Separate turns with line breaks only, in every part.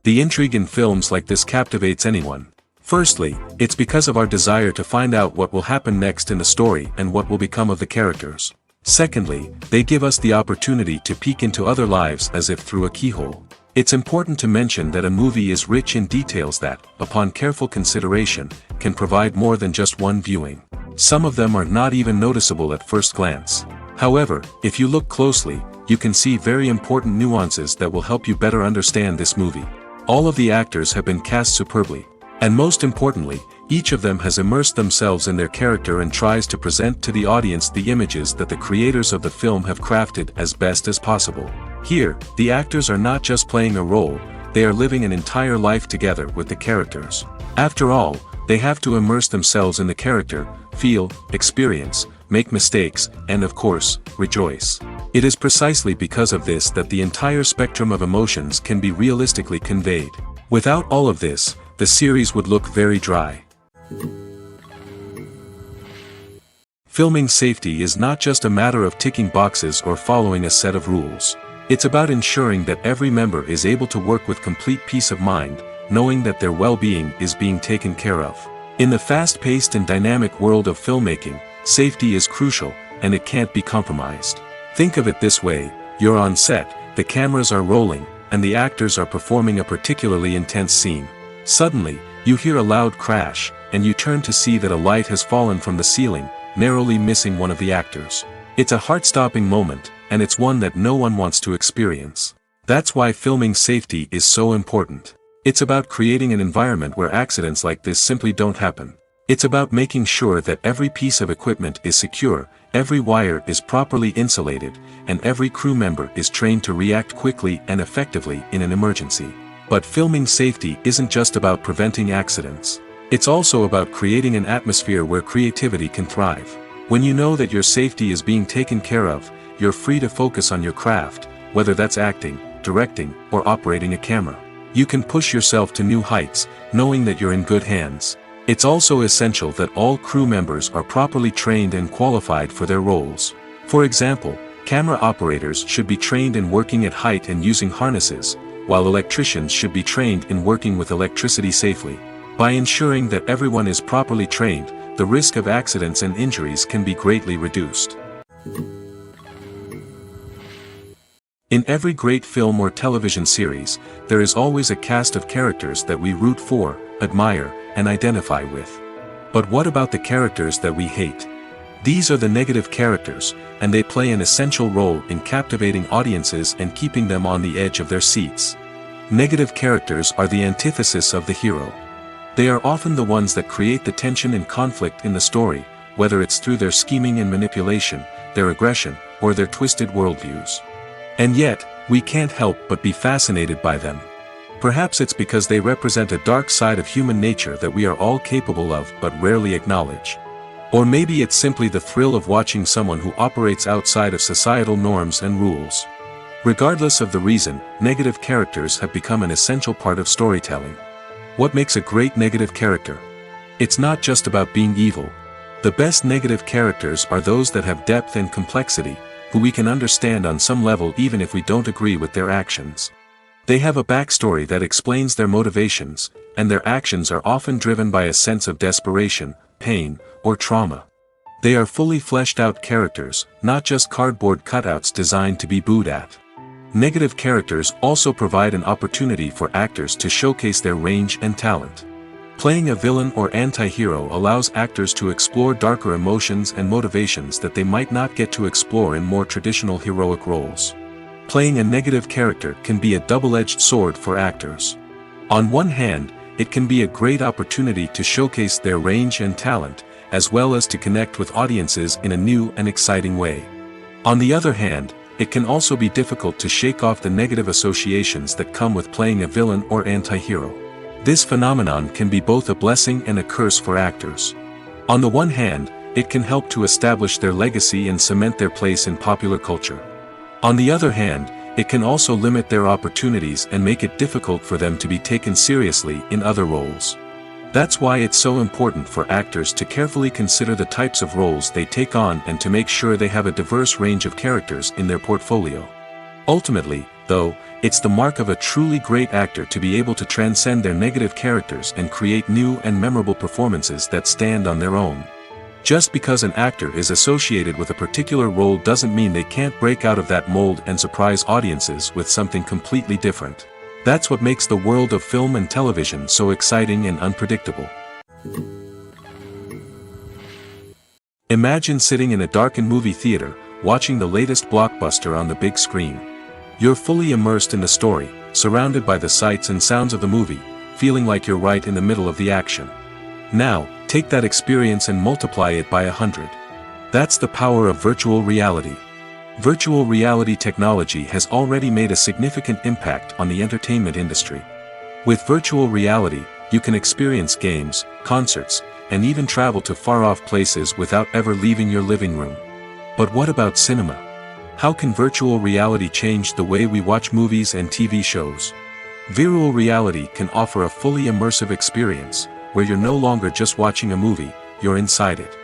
The intrigue in films like this captivates anyone. Firstly, it's because of our desire to find out what will happen next in the story and what will become of the characters. Secondly, they give us the opportunity to peek into other lives as if through a keyhole. It's important to mention that a movie is rich in details that, upon careful consideration, can provide more than just one viewing. Some of them are not even noticeable at first glance. However, if you look closely, you can see very important nuances that will help you better understand this movie. All of the actors have been cast superbly. And most importantly, each of them has immersed themselves in their character and tries to present to the audience the images that the creators of the film have crafted as best as possible. Here, the actors are not just playing a role, they are living an entire life together with the characters. After all, they have to immerse themselves in the character, feel, experience, make mistakes, and of course, rejoice. It is precisely because of this that the entire spectrum of emotions can be realistically conveyed. Without all of this, the series would look very dry. Filming safety is not just a matter of ticking boxes or following a set of rules. It's about ensuring that every member is able to work with complete peace of mind, knowing that their well-being is being taken care of. In the fast-paced and dynamic world of filmmaking, safety is crucial, and it can't be compromised. Think of it this way: you're on set, the cameras are rolling, and the actors are performing a particularly intense scene. Suddenly, you hear a loud crash, and you turn to see that a light has fallen from the ceiling, narrowly missing one of the actors. It's a heart-stopping moment, and it's one that no one wants to experience. That's why filming safety is so important. It's about creating an environment where accidents like this simply don't happen. It's about making sure that every piece of equipment is secure, every wire is properly insulated, and every crew member is trained to react quickly and effectively in an emergency. But filming safety isn't just about preventing accidents. It's also about creating an atmosphere where creativity can thrive. When you know that your safety is being taken care of, you're free to focus on your craft, whether that's acting, directing, or operating a camera. You can push yourself to new heights, knowing that you're in good hands. It's also essential that all crew members are properly trained and qualified for their roles. For example, camera operators should be trained in working at height and using harnesses, while electricians should be trained in working with electricity safely. By ensuring that everyone is properly trained, the risk of accidents and injuries can be greatly reduced. In every great film or television series, there is always a cast of characters that we root for, admire, and identify with. But what about the characters that we hate? These are the negative characters, and they play an essential role in captivating audiences and keeping them on the edge of their seats. Negative characters are the antithesis of the hero. They are often the ones that create the tension and conflict in the story, whether it's through their scheming and manipulation, their aggression, or their twisted worldviews. And yet, we can't help but be fascinated by them. Perhaps it's because they represent a dark side of human nature that we are all capable of but rarely acknowledge. Or maybe it's simply the thrill of watching someone who operates outside of societal norms and rules. Regardless of the reason, negative characters have become an essential part of storytelling. What makes a great negative character? It's not just about being evil. The best negative characters are those that have depth and complexity, who we can understand on some level even if we don't agree with their actions. They have a backstory that explains their motivations, and their actions are often driven by a sense of desperation, pain, or trauma. They are fully fleshed out characters, not just cardboard cutouts designed to be booed at. Negative characters also provide an opportunity for actors to showcase their range and talent. Playing a villain or anti-hero allows actors to explore darker emotions and motivations that they might not get to explore in more traditional heroic roles. Playing a negative character can be a double-edged sword for actors. On one hand, it can be a great opportunity to showcase their range and talent, as well as to connect with audiences in a new and exciting way. On the other hand, it can also be difficult to shake off the negative associations that come with playing a villain or anti-hero. This phenomenon can be both a blessing and a curse for actors. On the one hand, it can help to establish their legacy and cement their place in popular culture. On the other hand, it can also limit their opportunities and make it difficult for them to be taken seriously in other roles. That's why it's so important for actors to carefully consider the types of roles they take on and to make sure they have a diverse range of characters in their portfolio. Ultimately, though, it's the mark of a truly great actor to be able to transcend their negative characters and create new and memorable performances that stand on their own. Just because an actor is associated with a particular role doesn't mean they can't break out of that mold and surprise audiences with something completely different. That's what makes the world of film and television so exciting and unpredictable. Imagine sitting in a darkened movie theater, watching the latest blockbuster on the big screen. You're fully immersed in the story, surrounded by the sights and sounds of the movie, feeling like you're right in the middle of the action. Now, take that experience and multiply it by 100. That's the power of virtual reality. Virtual reality technology has already made a significant impact on the entertainment industry. With virtual reality, you can experience games, concerts, and even travel to far-off places without ever leaving your living room. But what about cinema? How can virtual reality change the way we watch movies and TV shows? Virtual reality can offer a fully immersive experience, where you're no longer just watching a movie, you're inside it.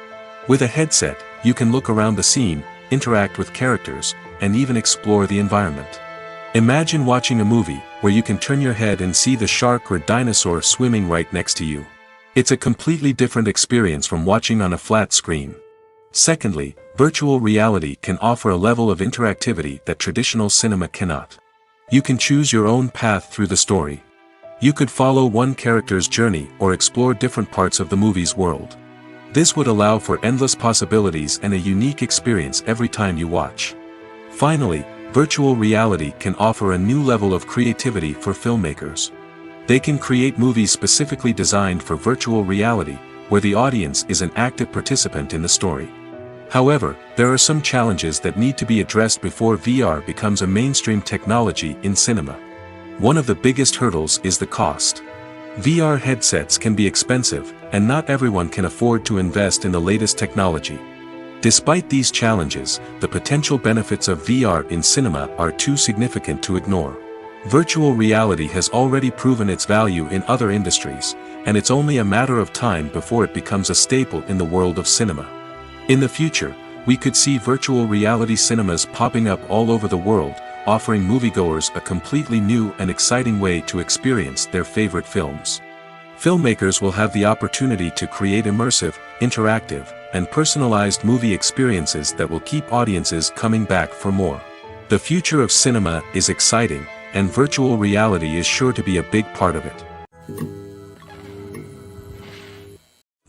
With a headset, you can look around the scene, interact with characters, and even explore the environment. Imagine watching a movie, where you can turn your head and see the shark or dinosaur swimming right next to you. It's a completely different experience from watching on a flat screen. Secondly, virtual reality can offer a level of interactivity that traditional cinema cannot. You can choose your own path through the story. You could follow one character's journey or explore different parts of the movie's world. This would allow for endless possibilities and a unique experience every time you watch. Finally, virtual reality can offer a new level of creativity for filmmakers. They can create movies specifically designed for virtual reality, where the audience is an active participant in the story. However, there are some challenges that need to be addressed before VR becomes a mainstream technology in cinema. One of the biggest hurdles is the cost. VR headsets can be expensive, and not everyone can afford to invest in the latest technology. Despite these challenges, the potential benefits of VR in cinema are too significant to ignore. Virtual reality has already proven its value in other industries, and it's only a matter of time before it becomes a staple in the world of cinema. In the future, we could see virtual reality cinemas popping up all over the world, offering moviegoers a completely new and exciting way to experience their favorite films. Filmmakers will have the opportunity to create immersive, interactive, and personalized movie experiences that will keep audiences coming back for more. The future of cinema is exciting, and virtual reality is sure to be a big part of it.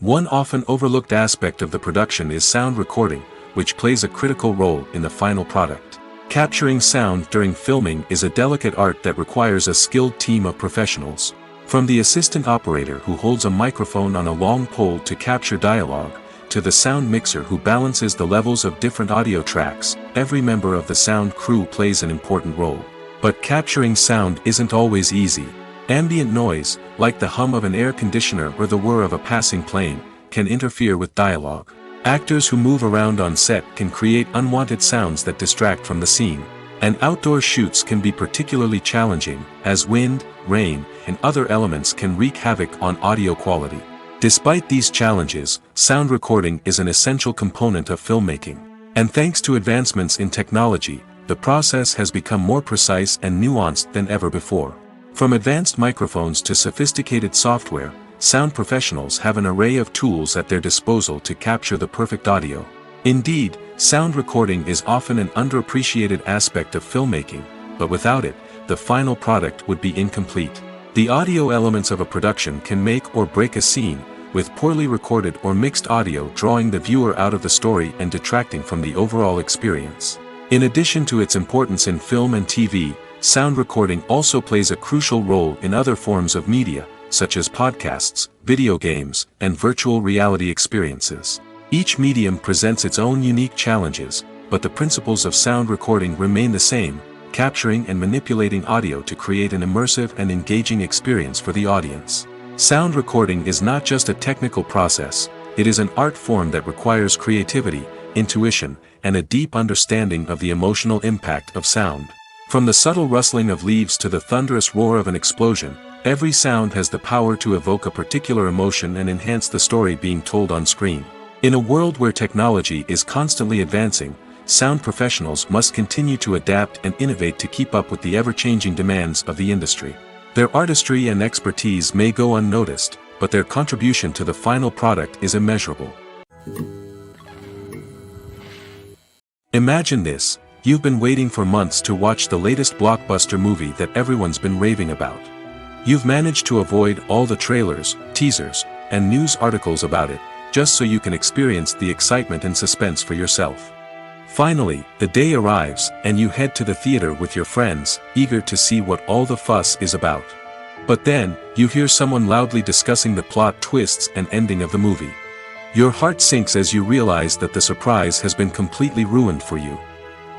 One often overlooked aspect of the production is sound recording, which plays a critical role in the final product. Capturing sound during filming is a delicate art that requires a skilled team of professionals. From the assistant operator who holds a microphone on a long pole to capture dialogue, to the sound mixer who balances the levels of different audio tracks, every member of the sound crew plays an important role. But capturing sound isn't always easy. Ambient noise, like the hum of an air conditioner or the whir of a passing plane, can interfere with dialogue. Actors who move around on set can create unwanted sounds that distract from the scene. And outdoor shoots can be particularly challenging, as wind, rain, and other elements can wreak havoc on audio quality. Despite these challenges, sound recording is an essential component of filmmaking. And thanks to advancements in technology, the process has become more precise and nuanced than ever before. From advanced microphones to sophisticated software, sound professionals have an array of tools at their disposal to capture the perfect audio. Indeed, sound recording is often an underappreciated aspect of filmmaking, but without it, the final product would be incomplete. The audio elements of a production can make or break a scene, with poorly recorded or mixed audio drawing the viewer out of the story and detracting from the overall experience. In addition to its importance in film and TV, sound recording also plays a crucial role in other forms of media, such as podcasts, video games, and virtual reality experiences. Each medium presents its own unique challenges, but the principles of sound recording remain the same, capturing and manipulating audio to create an immersive and engaging experience for the audience. Sound recording is not just a technical process, it is an art form that requires creativity, intuition, and a deep understanding of the emotional impact of sound. From the subtle rustling of leaves to the thunderous roar of an explosion, every sound has the power to evoke a particular emotion and enhance the story being told on screen. In a world where technology is constantly advancing, sound professionals must continue to adapt and innovate to keep up with the ever-changing demands of the industry. Their artistry and expertise may go unnoticed, but their contribution to the final product is immeasurable. Imagine this: you've been waiting for months to watch the latest blockbuster movie that everyone's been raving about. You've managed to avoid all the trailers, teasers, and news articles about it, just so you can experience the excitement and suspense for yourself. Finally, the day arrives, and you head to the theater with your friends, eager to see what all the fuss is about. But then, you hear someone loudly discussing the plot twists and ending of the movie. Your heart sinks as you realize that the surprise has been completely ruined for you.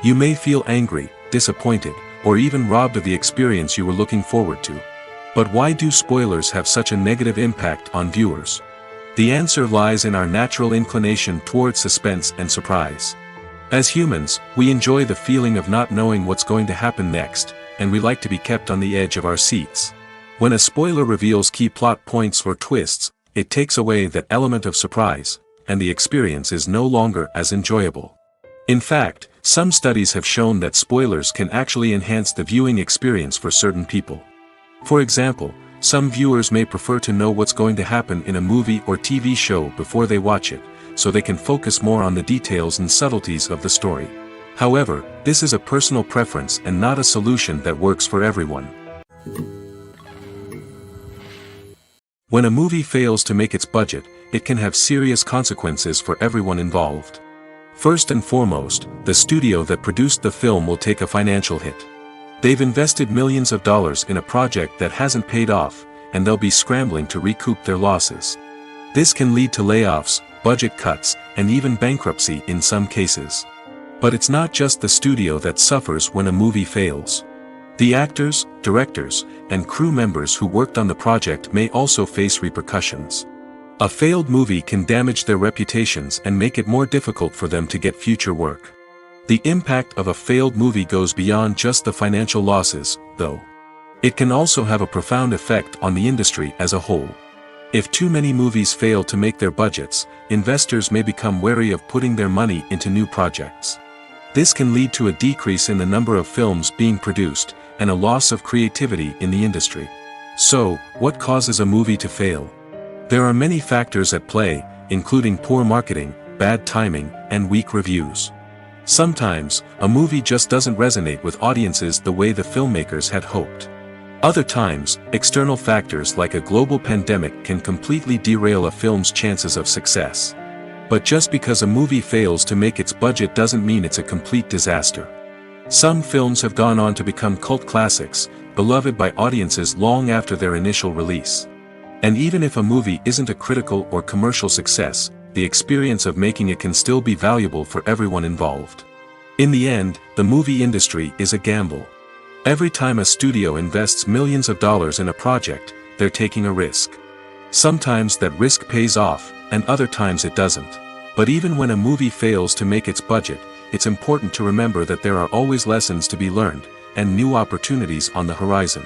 You may feel angry, disappointed, or even robbed of the experience you were looking forward to. But why do spoilers have such a negative impact on viewers? The answer lies in our natural inclination towards suspense and surprise. As humans, we enjoy the feeling of not knowing what's going to happen next, and we like to be kept on the edge of our seats. When a spoiler reveals key plot points or twists, it takes away that element of surprise, and the experience is no longer as enjoyable. In fact, some studies have shown that spoilers can actually enhance the viewing experience for certain people. For example, some viewers may prefer to know what's going to happen in a movie or TV show before they watch it, so they can focus more on the details and subtleties of the story. However, this is a personal preference and not a solution that works for everyone. When a movie fails to make its budget, it can have serious consequences for everyone involved. First and foremost, the studio that produced the film will take a financial hit. They've invested millions of dollars in a project that hasn't paid off, and they'll be scrambling to recoup their losses. This can lead to layoffs, budget cuts, and even bankruptcy in some cases. But it's not just the studio that suffers when a movie fails. The actors, directors, and crew members who worked on the project may also face repercussions. A failed movie can damage their reputations and make it more difficult for them to get future work. The impact of a failed movie goes beyond just the financial losses, though. It can also have a profound effect on the industry as a whole. If too many movies fail to make their budgets, investors may become wary of putting their money into new projects. This can lead to a decrease in the number of films being produced, and a loss of creativity in the industry. So, what causes a movie to fail? There are many factors at play, including poor marketing, bad timing, and weak reviews. Sometimes, a movie just doesn't resonate with audiences the way the filmmakers had hoped. Other times, external factors like a global pandemic can completely derail a film's chances of success. But just because a movie fails to make its budget doesn't mean it's a complete disaster. Some films have gone on to become cult classics, beloved by audiences long after their initial release. And even if a movie isn't a critical or commercial success, the experience of making it can still be valuable for everyone involved. In the end, the movie industry is a gamble. Every time a studio invests millions of dollars in a project, they're taking a risk. Sometimes that risk pays off, and other times it doesn't. But even when a movie fails to make its budget, it's important to remember that there are always lessons to be learned, and new opportunities on the horizon.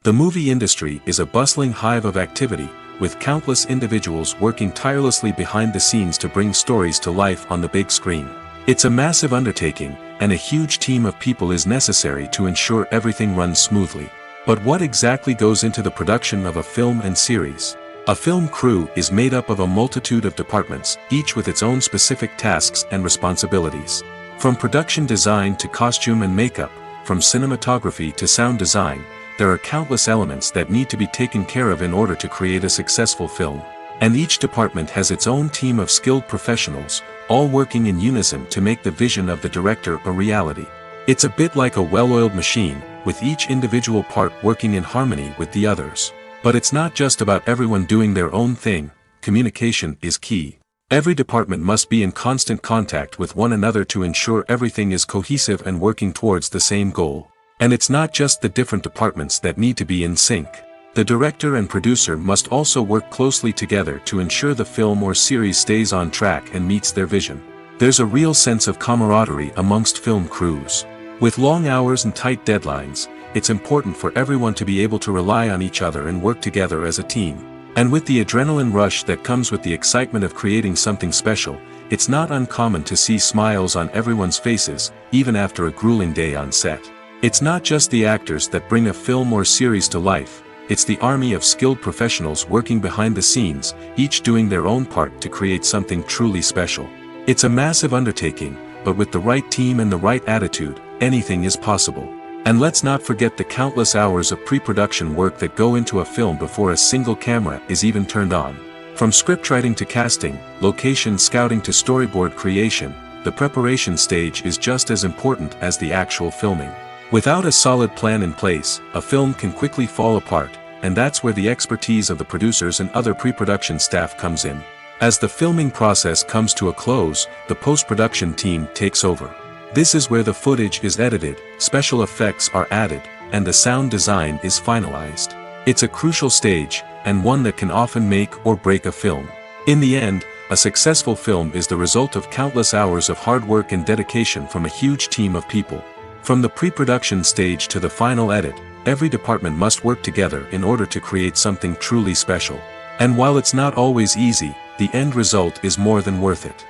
The movie industry is a bustling hive of activity, with countless individuals working tirelessly behind the scenes to bring stories to life on the big screen. It's a massive undertaking, and a huge team of people is necessary to ensure everything runs smoothly. But what exactly goes into the production of a film and series? A film crew is made up of a multitude of departments, each with its own specific tasks and responsibilities. From production design to costume and makeup, from cinematography to sound design, there are countless elements that need to be taken care of in order to create a successful film. And each department has its own team of skilled professionals, all working in unison to make the vision of the director a reality. It's a bit like a well-oiled machine, with each individual part working in harmony with the others. But it's not just about everyone doing their own thing. Communication is key. Every department must be in constant contact with one another to ensure everything is cohesive and working towards the same goal. And it's not just the different departments that need to be in sync. The director and producer must also work closely together to ensure the film or series stays on track and meets their vision. There's a real sense of camaraderie amongst film crews. With long hours and tight deadlines, it's important for everyone to be able to rely on each other and work together as a team. And with the adrenaline rush that comes with the excitement of creating something special, it's not uncommon to see smiles on everyone's faces, even after a grueling day on set. It's not just the actors that bring a film or series to life, it's the army of skilled professionals working behind the scenes, each doing their own part to create something truly special. It's a massive undertaking, but with the right team and the right attitude, anything is possible. And let's not forget the countless hours of pre-production work that go into a film before a single camera is even turned on. From scriptwriting to casting, location scouting to storyboard creation, the preparation stage is just as important as the actual filming. Without a solid plan in place, a film can quickly fall apart, and that's where the expertise of the producers and other pre-production staff comes in. As the filming process comes to a close, the post-production team takes over. This is where the footage is edited, special effects are added, and the sound design is finalized. It's a crucial stage, and one that can often make or break a film. In the end, a successful film is the result of countless hours of hard work and dedication from a huge team of people. From the pre-production stage to the final edit, every department must work together in order to create something truly special. And while it's not always easy, the end result is more than worth it.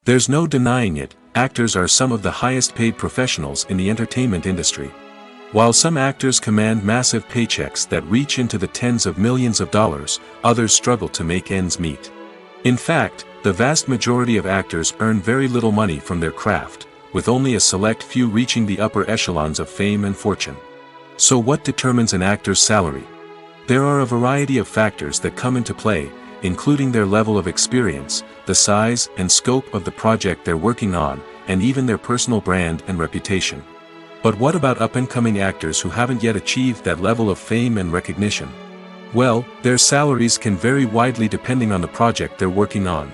There's no denying it, actors are some of the highest paid professionals in the entertainment industry. While some actors command massive paychecks that reach into the tens of millions of dollars, others struggle to make ends meet. In fact, the vast majority of actors earn very little money from their craft, with only a select few reaching the upper echelons of fame and fortune. So what determines an actor's salary? There are a variety of factors that come into play, including their level of experience, the size and scope of the project they're working on, and even their personal brand and reputation. But what about up-and-coming actors who haven't yet achieved that level of fame and recognition? Well, their salaries can vary widely depending on the project they're working on.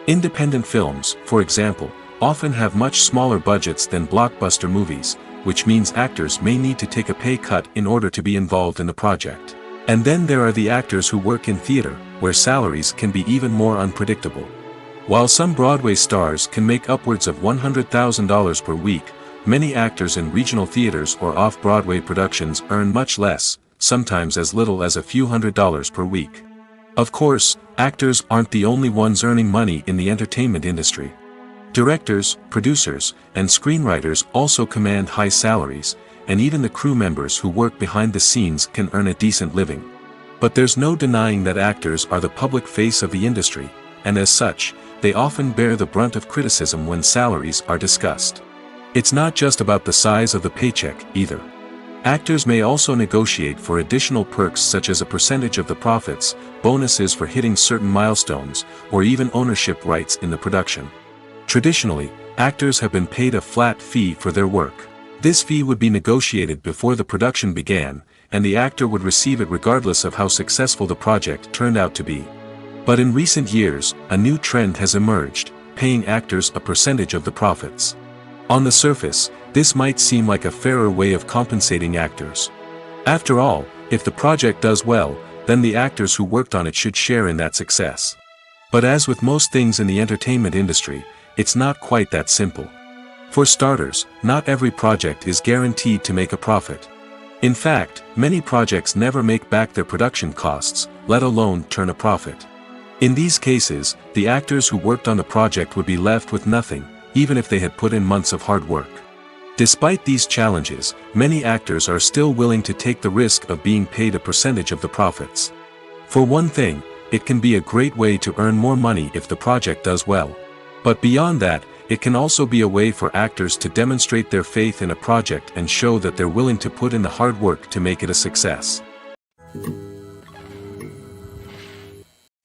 Independent films, for example, often have much smaller budgets than blockbuster movies, which means actors may need to take a pay cut in order to be involved in the project. And then there are the actors who work in theater, where salaries can be even more unpredictable. While some Broadway stars can make upwards of $100,000 per week, many actors in regional theaters or off-Broadway productions earn much less, sometimes as little as a few $100s per week. Of course, actors aren't the only ones earning money in the entertainment industry. Directors, producers, and screenwriters also command high salaries, and even the crew members who work behind the scenes can earn a decent living. But there's no denying that actors are the public face of the industry, and as such, they often bear the brunt of criticism when salaries are discussed. It's not just about the size of the paycheck, either. Actors may also negotiate for additional perks such as a percentage of the profits, bonuses for hitting certain milestones, or even ownership rights in the production. Traditionally, actors have been paid a flat fee for their work. This fee would be negotiated before the production began, and the actor would receive it regardless of how successful the project turned out to be. But in recent years, a new trend has emerged, paying actors a percentage of the profits. On the surface, this might seem like a fairer way of compensating actors. After all, if the project does well, then the actors who worked on it should share in that success. But as with most things in the entertainment industry, it's not quite that simple. For starters, not every project is guaranteed to make a profit. In fact, many projects never make back their production costs, let alone turn a profit. In these cases, the actors who worked on the project would be left with nothing, even if they had put in months of hard work. Despite these challenges, many actors are still willing to take the risk of being paid a percentage of the profits. For one thing, it can be a great way to earn more money if the project does well. But beyond that, it can also be a way for actors to demonstrate their faith in a project and show that they're willing to put in the hard work to make it a success.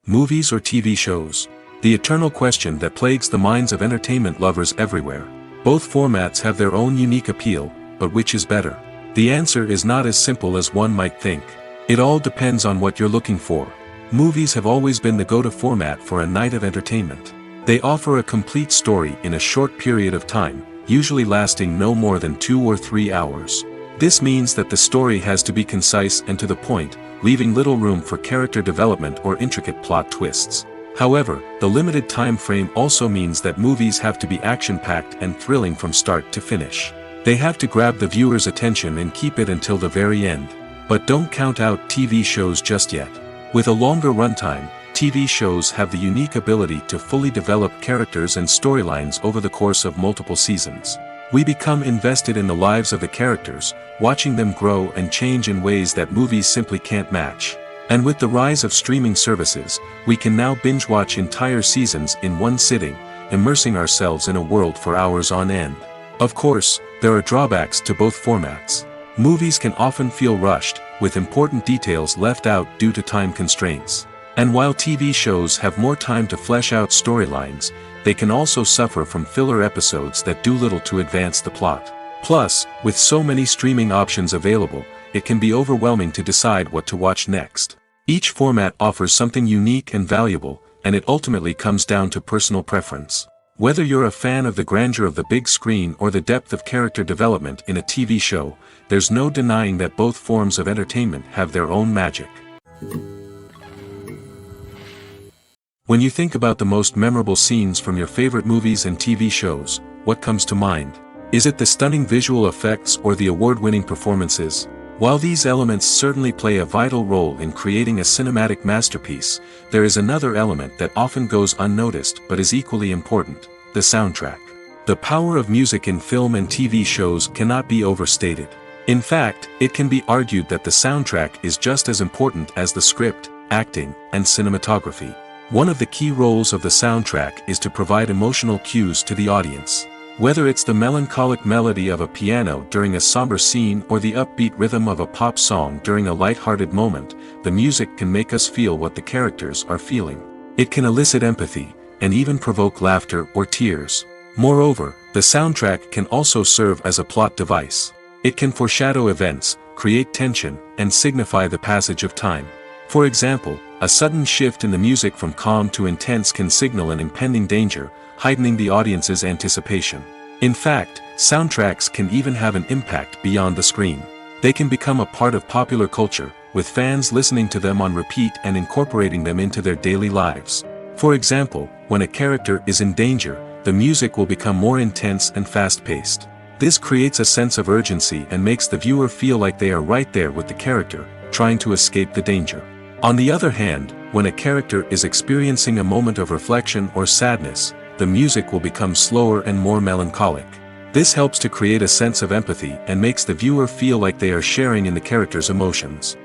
Movies or TV shows? The eternal question that plagues the minds of entertainment lovers everywhere. Both formats have their own unique appeal, but which is better? The answer is not as simple as one might think. It all depends on what you're looking for. Movies have always been the go-to format for a night of entertainment. They offer a complete story in a short period of time, usually lasting no more than 2 or 3 hours. This means that the story has to be concise and to the point, leaving little room for character development or intricate plot twists. However, the limited time frame also means that movies have to be action-packed and thrilling from start to finish. They have to grab the viewer's attention and keep it until the very end. But don't count out TV shows just yet. With a longer runtime, TV shows have the unique ability to fully develop characters and storylines over the course of multiple seasons. We become invested in the lives of the characters, watching them grow and change in ways that movies simply can't match. And with the rise of streaming services, we can now binge-watch entire seasons in one sitting, immersing ourselves in a world for hours on end. Of course, there are drawbacks to both formats. Movies can often feel rushed, with important details left out due to time constraints. And while TV shows have more time to flesh out storylines, they can also suffer from filler episodes that do little to advance the plot. Plus, with so many streaming options available, it can be overwhelming to decide what to watch next. Each format offers something unique and valuable, and it ultimately comes down to personal preference. Whether you're a fan of the grandeur of the big screen or the depth of character development in a TV show, there's no denying that both forms of entertainment have their own magic. When you think about the most memorable scenes from your favorite movies and TV shows, what comes to mind? Is it the stunning visual effects or the award-winning performances? While these elements certainly play a vital role in creating a cinematic masterpiece, there is another element that often goes unnoticed but is equally important: the soundtrack. The power of music in film and TV shows cannot be overstated. In fact, it can be argued that the soundtrack is just as important as the script, acting, and cinematography. One of the key roles of the soundtrack is to provide emotional cues to the audience. Whether it's the melancholic melody of a piano during a somber scene or the upbeat rhythm of a pop song during a light-hearted moment, the music can make us feel what the characters are feeling. It can elicit empathy, and even provoke laughter or tears. Moreover, the soundtrack can also serve as a plot device. It can foreshadow events, create tension, and signify the passage of time. For example, a sudden shift in the music from calm to intense can signal an impending danger, heightening the audience's anticipation. In fact, soundtracks can even have an impact beyond the screen. They can become a part of popular culture, with fans listening to them on repeat and incorporating them into their daily lives. For example, when a character is in danger, the music will become more intense and fast-paced. This creates a sense of urgency and makes the viewer feel like they are right there with the character, trying to escape the danger. On the other hand, when a character is experiencing a moment of reflection or sadness, the music will become slower and more melancholic. This helps to create a sense of empathy and makes the viewer feel like they are sharing in the character's emotions.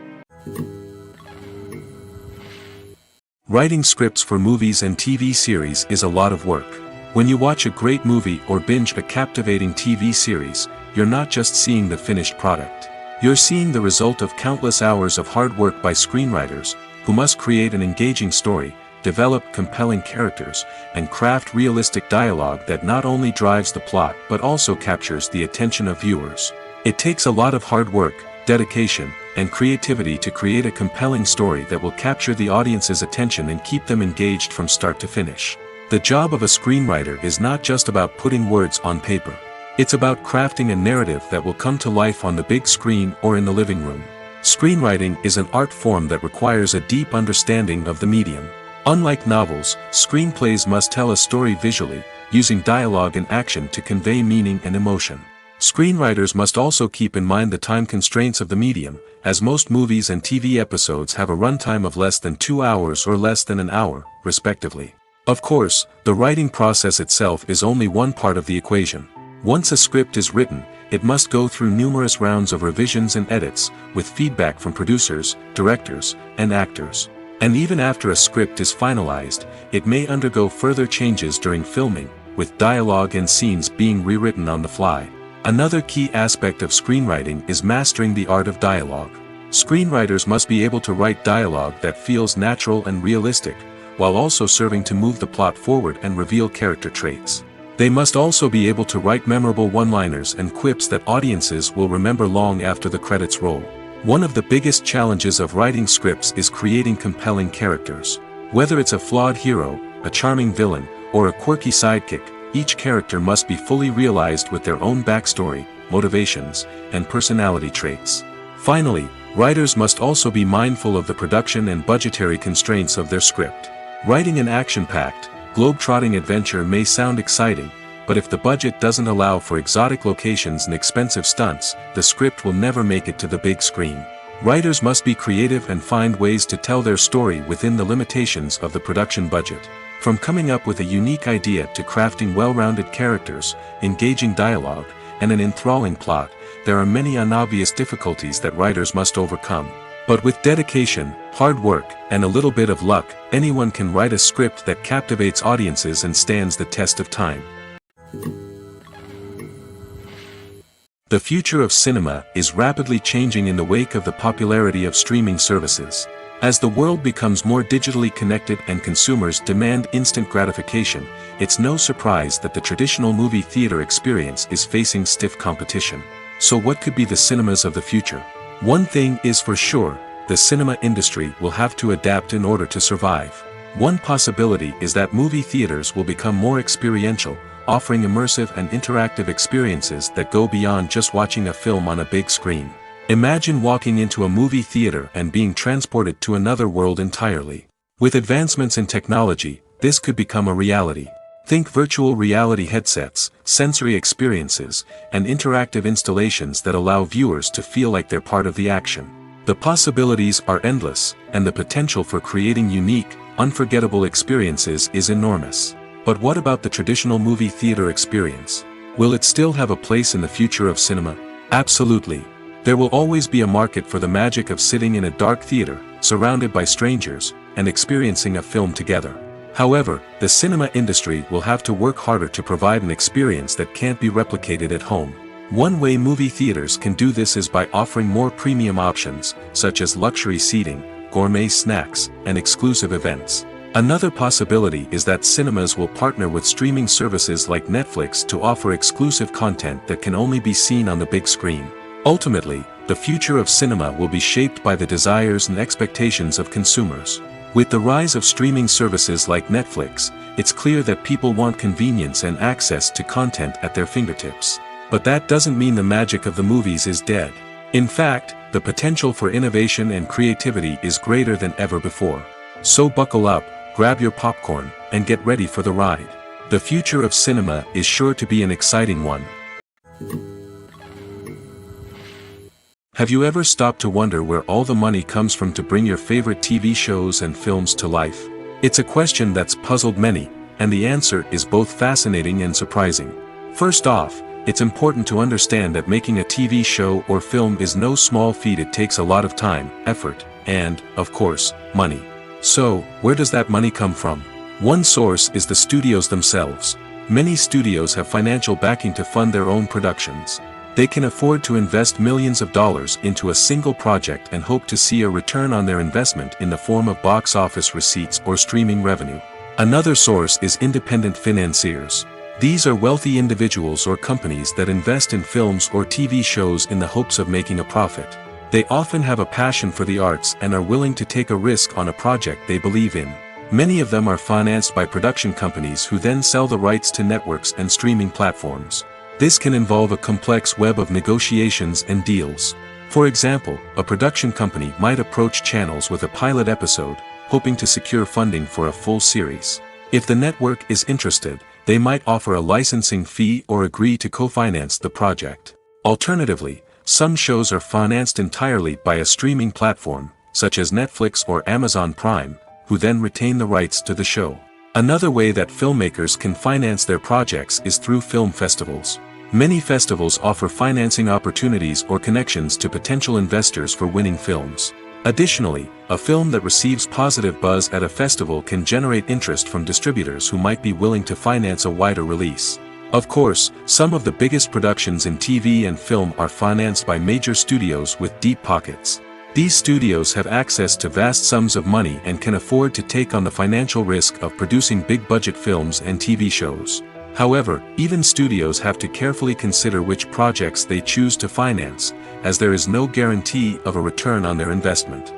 Writing scripts for movies and TV series is a lot of work. When you watch a great movie or binge a captivating TV series, you're not just seeing the finished product. You're seeing the result of countless hours of hard work by screenwriters, who must create an engaging story, develop compelling characters, and craft realistic dialogue that not only drives the plot but also captures the attention of viewers. It takes a lot of hard work, dedication, and creativity to create a compelling story that will capture the audience's attention and keep them engaged from start to finish. The job of a screenwriter is not just about putting words on paper. It's about crafting a narrative that will come to life on the big screen or in the living room. Screenwriting is an art form that requires a deep understanding of the medium. Unlike novels, screenplays must tell a story visually, using dialogue and action to convey meaning and emotion. Screenwriters must also keep in mind the time constraints of the medium, as most movies and TV episodes have a runtime of less than 2 hours or less than an hour, respectively. Of course, the writing process itself is only one part of the equation. Once a script is written, it must go through numerous rounds of revisions and edits, with feedback from producers, directors, and actors. And even after a script is finalized, it may undergo further changes during filming, with dialogue and scenes being rewritten on the fly. Another key aspect of screenwriting is mastering the art of dialogue. Screenwriters must be able to write dialogue that feels natural and realistic, while also serving to move the plot forward and reveal character traits. They must also be able to write memorable one-liners and quips that audiences will remember long after the credits roll. One of the biggest challenges of writing scripts is creating compelling characters. Whether it's a flawed hero, a charming villain, or a quirky sidekick, each character must be fully realized with their own backstory, motivations, and personality traits. Finally, writers must also be mindful of the production and budgetary constraints of their script. Writing an action-packed, globe-trotting adventure may sound exciting, but if the budget doesn't allow for exotic locations and expensive stunts, the script will never make it to the big screen. Writers must be creative and find ways to tell their story within the limitations of the production budget. From coming up with a unique idea to crafting well-rounded characters, engaging dialogue, and an enthralling plot, there are many unobvious difficulties that writers must overcome. But with dedication, hard work, and a little bit of luck, anyone can write a script that captivates audiences and stands the test of time. The future of cinema is rapidly changing in the wake of the popularity of streaming services. As the world becomes more digitally connected and consumers demand instant gratification, it's no surprise that the traditional movie theater experience is facing stiff competition. So what could be the cinemas of the future? One thing is for sure, the cinema industry will have to adapt in order to survive. One possibility is that movie theaters will become more experiential, offering immersive and interactive experiences that go beyond just watching a film on a big screen. Imagine walking into a movie theater and being transported to another world entirely. With advancements in technology, this could become a reality. Think virtual reality headsets, sensory experiences, and interactive installations that allow viewers to feel like they're part of the action. The possibilities are endless, and the potential for creating unique, unforgettable experiences is enormous. But what about the traditional movie theater experience? Will it still have a place in the future of cinema? Absolutely. There will always be a market for the magic of sitting in a dark theater, surrounded by strangers, and experiencing a film together. However, the cinema industry will have to work harder to provide an experience that can't be replicated at home. One way movie theaters can do this is by offering more premium options, such as luxury seating, gourmet snacks, and exclusive events. Another possibility is that cinemas will partner with streaming services like Netflix to offer exclusive content that can only be seen on the big screen. Ultimately, the future of cinema will be shaped by the desires and expectations of consumers. With the rise of streaming services like Netflix, it's clear that people want convenience and access to content at their fingertips. But that doesn't mean the magic of the movies is dead. In fact, the potential for innovation and creativity is greater than ever before. So buckle up, grab your popcorn, and get ready for the ride. The future of cinema is sure to be an exciting one. Have you ever stopped to wonder where all the money comes from to bring your favorite TV shows and films to life? It's a question that's puzzled many, and the answer is both fascinating and surprising. First off, it's important to understand that making a TV show or film is no small feat. It takes a lot of time, effort, and, of course, money. So, where does that money come from? One source is the studios themselves. Many studios have financial backing to fund their own productions. They can afford to invest millions of dollars into a single project and hope to see a return on their investment in the form of box office receipts or streaming revenue. Another source is independent financiers. These are wealthy individuals or companies that invest in films or TV shows in the hopes of making a profit. They often have a passion for the arts and are willing to take a risk on a project they believe in. Many of them are financed by production companies who then sell the rights to networks and streaming platforms. This can involve a complex web of negotiations and deals. For example, a production company might approach channels with a pilot episode, hoping to secure funding for a full series. If the network is interested, they might offer a licensing fee or agree to co-finance the project. Alternatively, some shows are financed entirely by a streaming platform, such as Netflix or Amazon Prime, who then retain the rights to the show. Another way that filmmakers can finance their projects is through film festivals. Many festivals offer financing opportunities or connections to potential investors for winning films. Additionally, a film that receives positive buzz at a festival can generate interest from distributors who might be willing to finance a wider release. Of course, some of the biggest productions in TV and film are financed by major studios with deep pockets. These studios have access to vast sums of money and can afford to take on the financial risk of producing big-budget films and TV shows. However, even studios have to carefully consider which projects they choose to finance, as there is no guarantee of a return on their investment.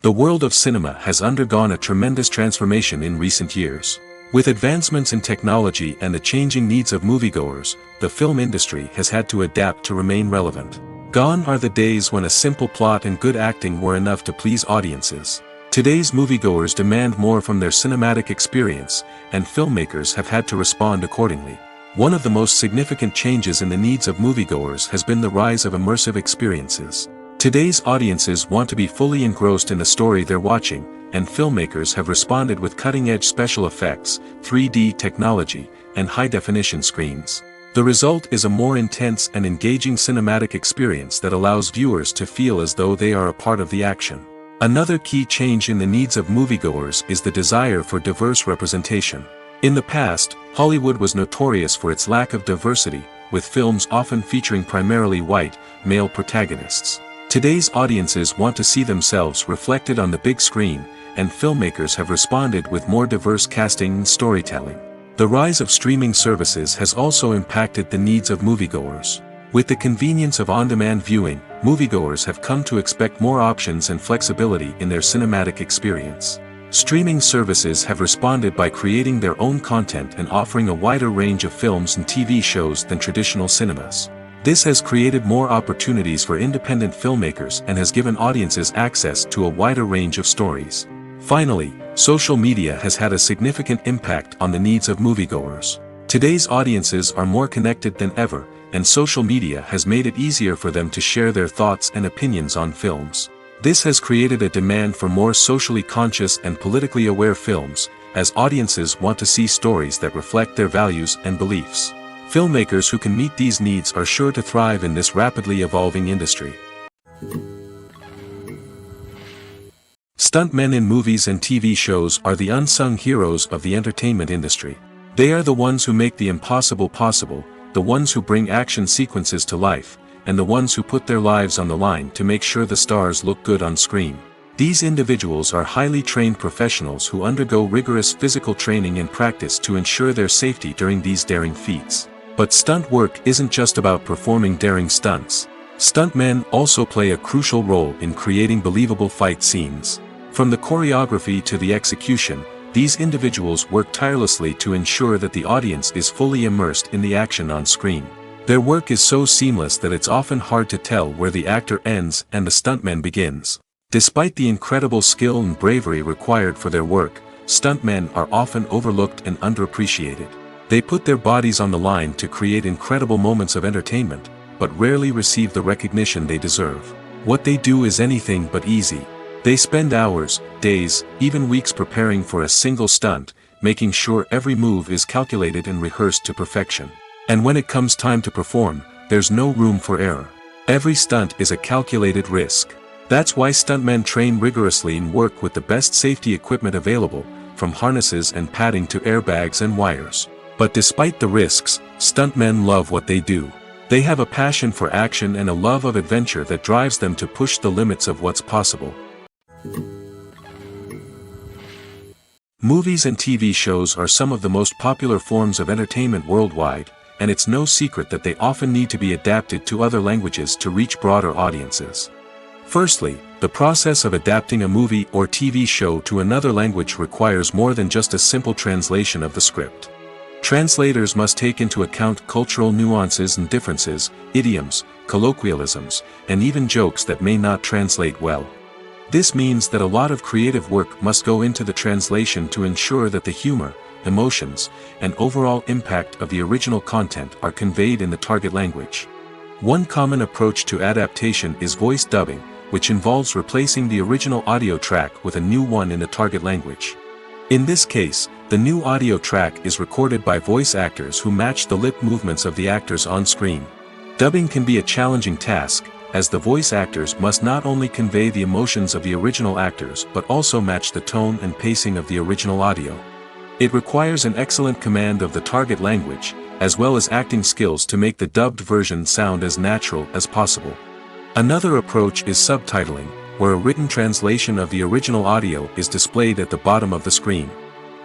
The world of cinema has undergone a tremendous transformation in recent years. With advancements in technology and the changing needs of moviegoers, the film industry has had to adapt to remain relevant. Gone are the days when a simple plot and good acting were enough to please audiences. Today's moviegoers demand more from their cinematic experience, and filmmakers have had to respond accordingly. One of the most significant changes in the needs of moviegoers has been the rise of immersive experiences. Today's audiences want to be fully engrossed in the story they're watching, and filmmakers have responded with cutting-edge special effects, 3D technology, and high-definition screens. The result is a more intense and engaging cinematic experience that allows viewers to feel as though they are a part of the action. Another key change in the needs of moviegoers is the desire for diverse representation. In the past, Hollywood was notorious for its lack of diversity, with films often featuring primarily white, male protagonists. Today's audiences want to see themselves reflected on the big screen, and filmmakers have responded with more diverse casting and storytelling. The rise of streaming services has also impacted the needs of moviegoers. With the convenience of on-demand viewing, moviegoers have come to expect more options and flexibility in their cinematic experience. Streaming services have responded by creating their own content and offering a wider range of films and TV shows than traditional cinemas. This has created more opportunities for independent filmmakers and has given audiences access to a wider range of stories. Finally, social media has had a significant impact on the needs of moviegoers. Today's audiences are more connected than ever, and social media has made it easier for them to share their thoughts and opinions on films. This has created a demand for more socially conscious and politically aware films, as audiences want to see stories that reflect their values and beliefs. Filmmakers who can meet these needs are sure to thrive in this rapidly evolving industry. Stuntmen in movies and TV shows are the unsung heroes of the entertainment industry. They are the ones who make the impossible possible, the ones who bring action sequences to life, and the ones who put their lives on the line to make sure the stars look good on screen. These individuals are highly trained professionals who undergo rigorous physical training and practice to ensure their safety during these daring feats. But stunt work isn't just about performing daring stunts. Stuntmen also play a crucial role in creating believable fight scenes. From the choreography to the execution, these individuals work tirelessly to ensure that the audience is fully immersed in the action on screen. Their work is so seamless that it's often hard to tell where the actor ends and the stuntman begins. Despite the incredible skill and bravery required for their work, stuntmen are often overlooked and underappreciated. They put their bodies on the line to create incredible moments of entertainment, but rarely receive the recognition they deserve. What they do is anything but easy. They spend hours, days, even weeks preparing for a single stunt, making sure every move is calculated and rehearsed to perfection. And when it comes time to perform, there's no room for error. Every stunt is a calculated risk. That's why stuntmen train rigorously and work with the best safety equipment available, from harnesses and padding to airbags and wires. But despite the risks, stuntmen love what they do. They have a passion for action and a love of adventure that drives them to push the limits of what's possible. Movies and TV shows are some of the most popular forms of entertainment worldwide, and it's no secret that they often need to be adapted to other languages to reach broader audiences. Firstly, the process of adapting a movie or TV show to another language requires more than just a simple translation of the script. Translators must take into account cultural nuances and differences, idioms, colloquialisms, and even jokes that may not translate well. This means that a lot of creative work must go into the translation to ensure that the humor, emotions, and overall impact of the original content are conveyed in the target language. One common approach to adaptation is voice dubbing, which involves replacing the original audio track with a new one in the target language. In this case, the new audio track is recorded by voice actors who match the lip movements of the actors on screen. Dubbing can be a challenging task, as the voice actors must not only convey the emotions of the original actors but also match the tone and pacing of the original audio. It requires an excellent command of the target language, as well as acting skills to make the dubbed version sound as natural as possible. Another approach is subtitling, where a written translation of the original audio is displayed at the bottom of the screen.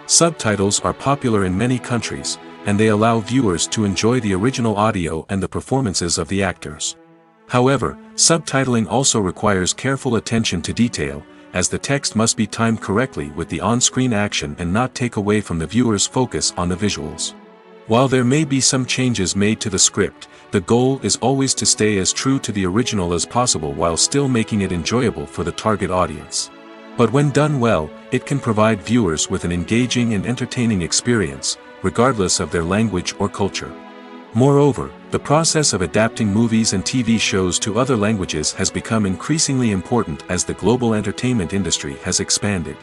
Subtitles are popular in many countries, and they allow viewers to enjoy the original audio and the performances of the actors. However, subtitling also requires careful attention to detail, as the text must be timed correctly with the on-screen action and not take away from the viewer's focus on the visuals. While there may be some changes made to the script, the goal is always to stay as true to the original as possible while still making it enjoyable for the target audience. But when done well, it can provide viewers with an engaging and entertaining experience, regardless of their language or culture. Moreover, the process of adapting movies and TV shows to other languages has become increasingly important as the global entertainment industry has expanded.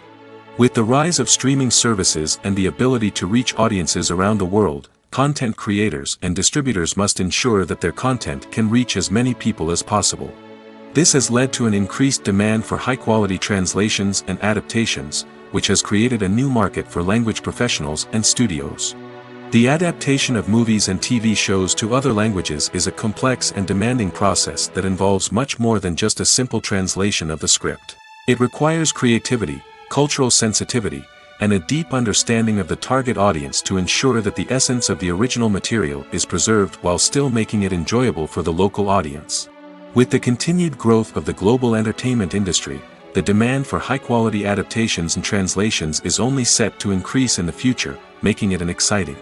With the rise of streaming services and the ability to reach audiences around the world, content creators and distributors must ensure that their content can reach as many people as possible. This has led to an increased demand for high-quality translations and adaptations, which has created a new market for language professionals and studios. The adaptation of movies and TV shows to other languages is a complex and demanding process that involves much more than just a simple translation of the script. It requires creativity, cultural sensitivity, and a deep understanding of the target audience to ensure that the essence of the original material is preserved while still making it enjoyable for the local audience. With the continued growth of the global entertainment industry, the demand for high-quality adaptations and translations is only set to increase in the future, making it an exciting.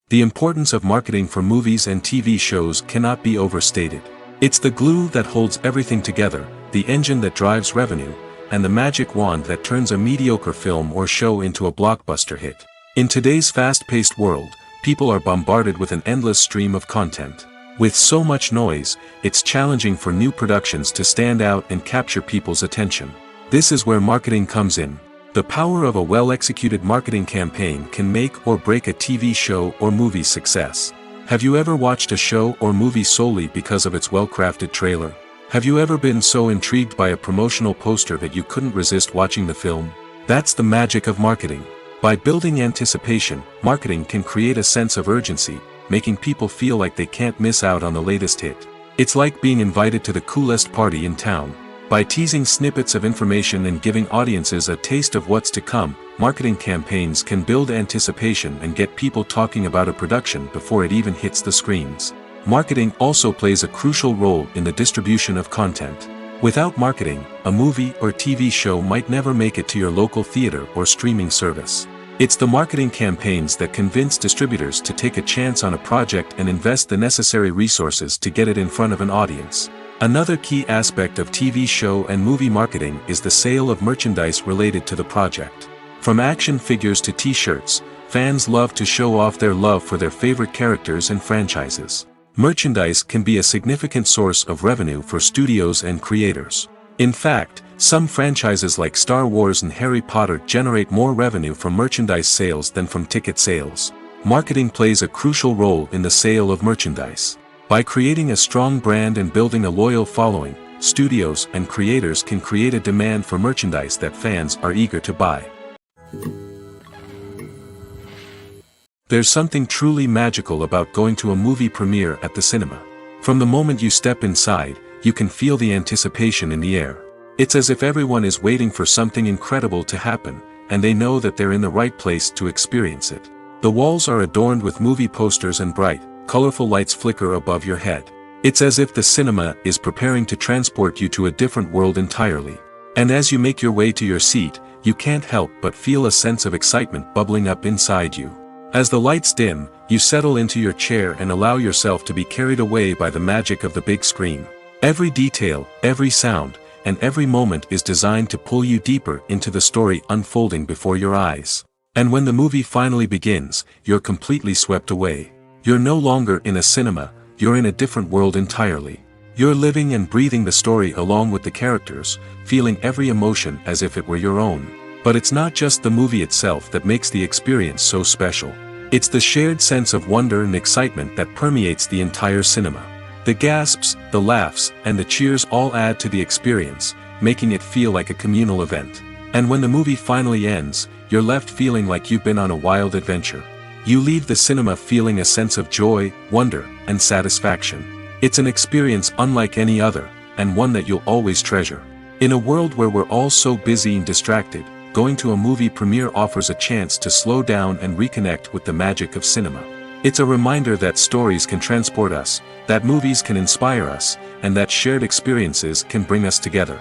The importance of marketing for movies and TV shows cannot be overstated. It's the glue that holds everything together, the engine that drives revenue, and the magic wand that turns a mediocre film or show into a blockbuster hit. In today's fast-paced world, people are bombarded with an endless stream of content. With so much noise, it's challenging for new productions to stand out and capture people's attention. This is where marketing comes in. The power of a well-executed marketing campaign can make or break a TV show or movie's success. Have you ever watched a show or movie solely because of its well-crafted trailer? Have you ever been so intrigued by a promotional poster that you couldn't resist watching the film? That's the magic of marketing. By building anticipation, marketing can create a sense of urgency, making people feel like they can't miss out on the latest hit. It's like being invited to the coolest party in town. By teasing snippets of information and giving audiences a taste of what's to come, marketing campaigns can build anticipation and get people talking about a production before it even hits the screens. Marketing also plays a crucial role in the distribution of content. Without marketing, a movie or TV show might never make it to your local theater or streaming service. It's the marketing campaigns that convince distributors to take a chance on a project and invest the necessary resources to get it in front of an audience. Another key aspect of TV show and movie marketing is the sale of merchandise related to the project. From action figures to t-shirts, fans love to show off their love for their favorite characters and franchises. Merchandise can be a significant source of revenue for studios and creators. In fact, some franchises like Star Wars and Harry Potter generate more revenue from merchandise sales than from ticket sales. Marketing plays a crucial role in the sale of merchandise. By creating a strong brand and building a loyal following, studios and creators can create a demand for merchandise that fans are eager to buy. There's something truly magical about going to a movie premiere at the cinema. From the moment you step inside, you can feel the anticipation in the air. It's as if everyone is waiting for something incredible to happen, and they know that they're in the right place to experience it. The walls are adorned with movie posters and bright, colorful lights flicker above your head. It's as if the cinema is preparing to transport you to a different world entirely. And as you make your way to your seat, you can't help but feel a sense of excitement bubbling up inside you. As the lights dim, you settle into your chair and allow yourself to be carried away by the magic of the big screen. Every detail, every sound, and every moment is designed to pull you deeper into the story unfolding before your eyes. And when the movie finally begins, you're completely swept away. You're no longer in a cinema, you're in a different world entirely. You're living and breathing the story along with the characters, feeling every emotion as if it were your own. But it's not just the movie itself that makes the experience so special. It's the shared sense of wonder and excitement that permeates the entire cinema. The gasps, the laughs, and the cheers all add to the experience, making it feel like a communal event. And when the movie finally ends, you're left feeling like you've been on a wild adventure. You leave the cinema feeling a sense of joy, wonder, and satisfaction. It's an experience unlike any other, and one that you'll always treasure. In a world where we're all so busy and distracted, going to a movie premiere offers a chance to slow down and reconnect with the magic of cinema. It's a reminder that stories can transport us, that movies can inspire us, and that shared experiences can bring us together.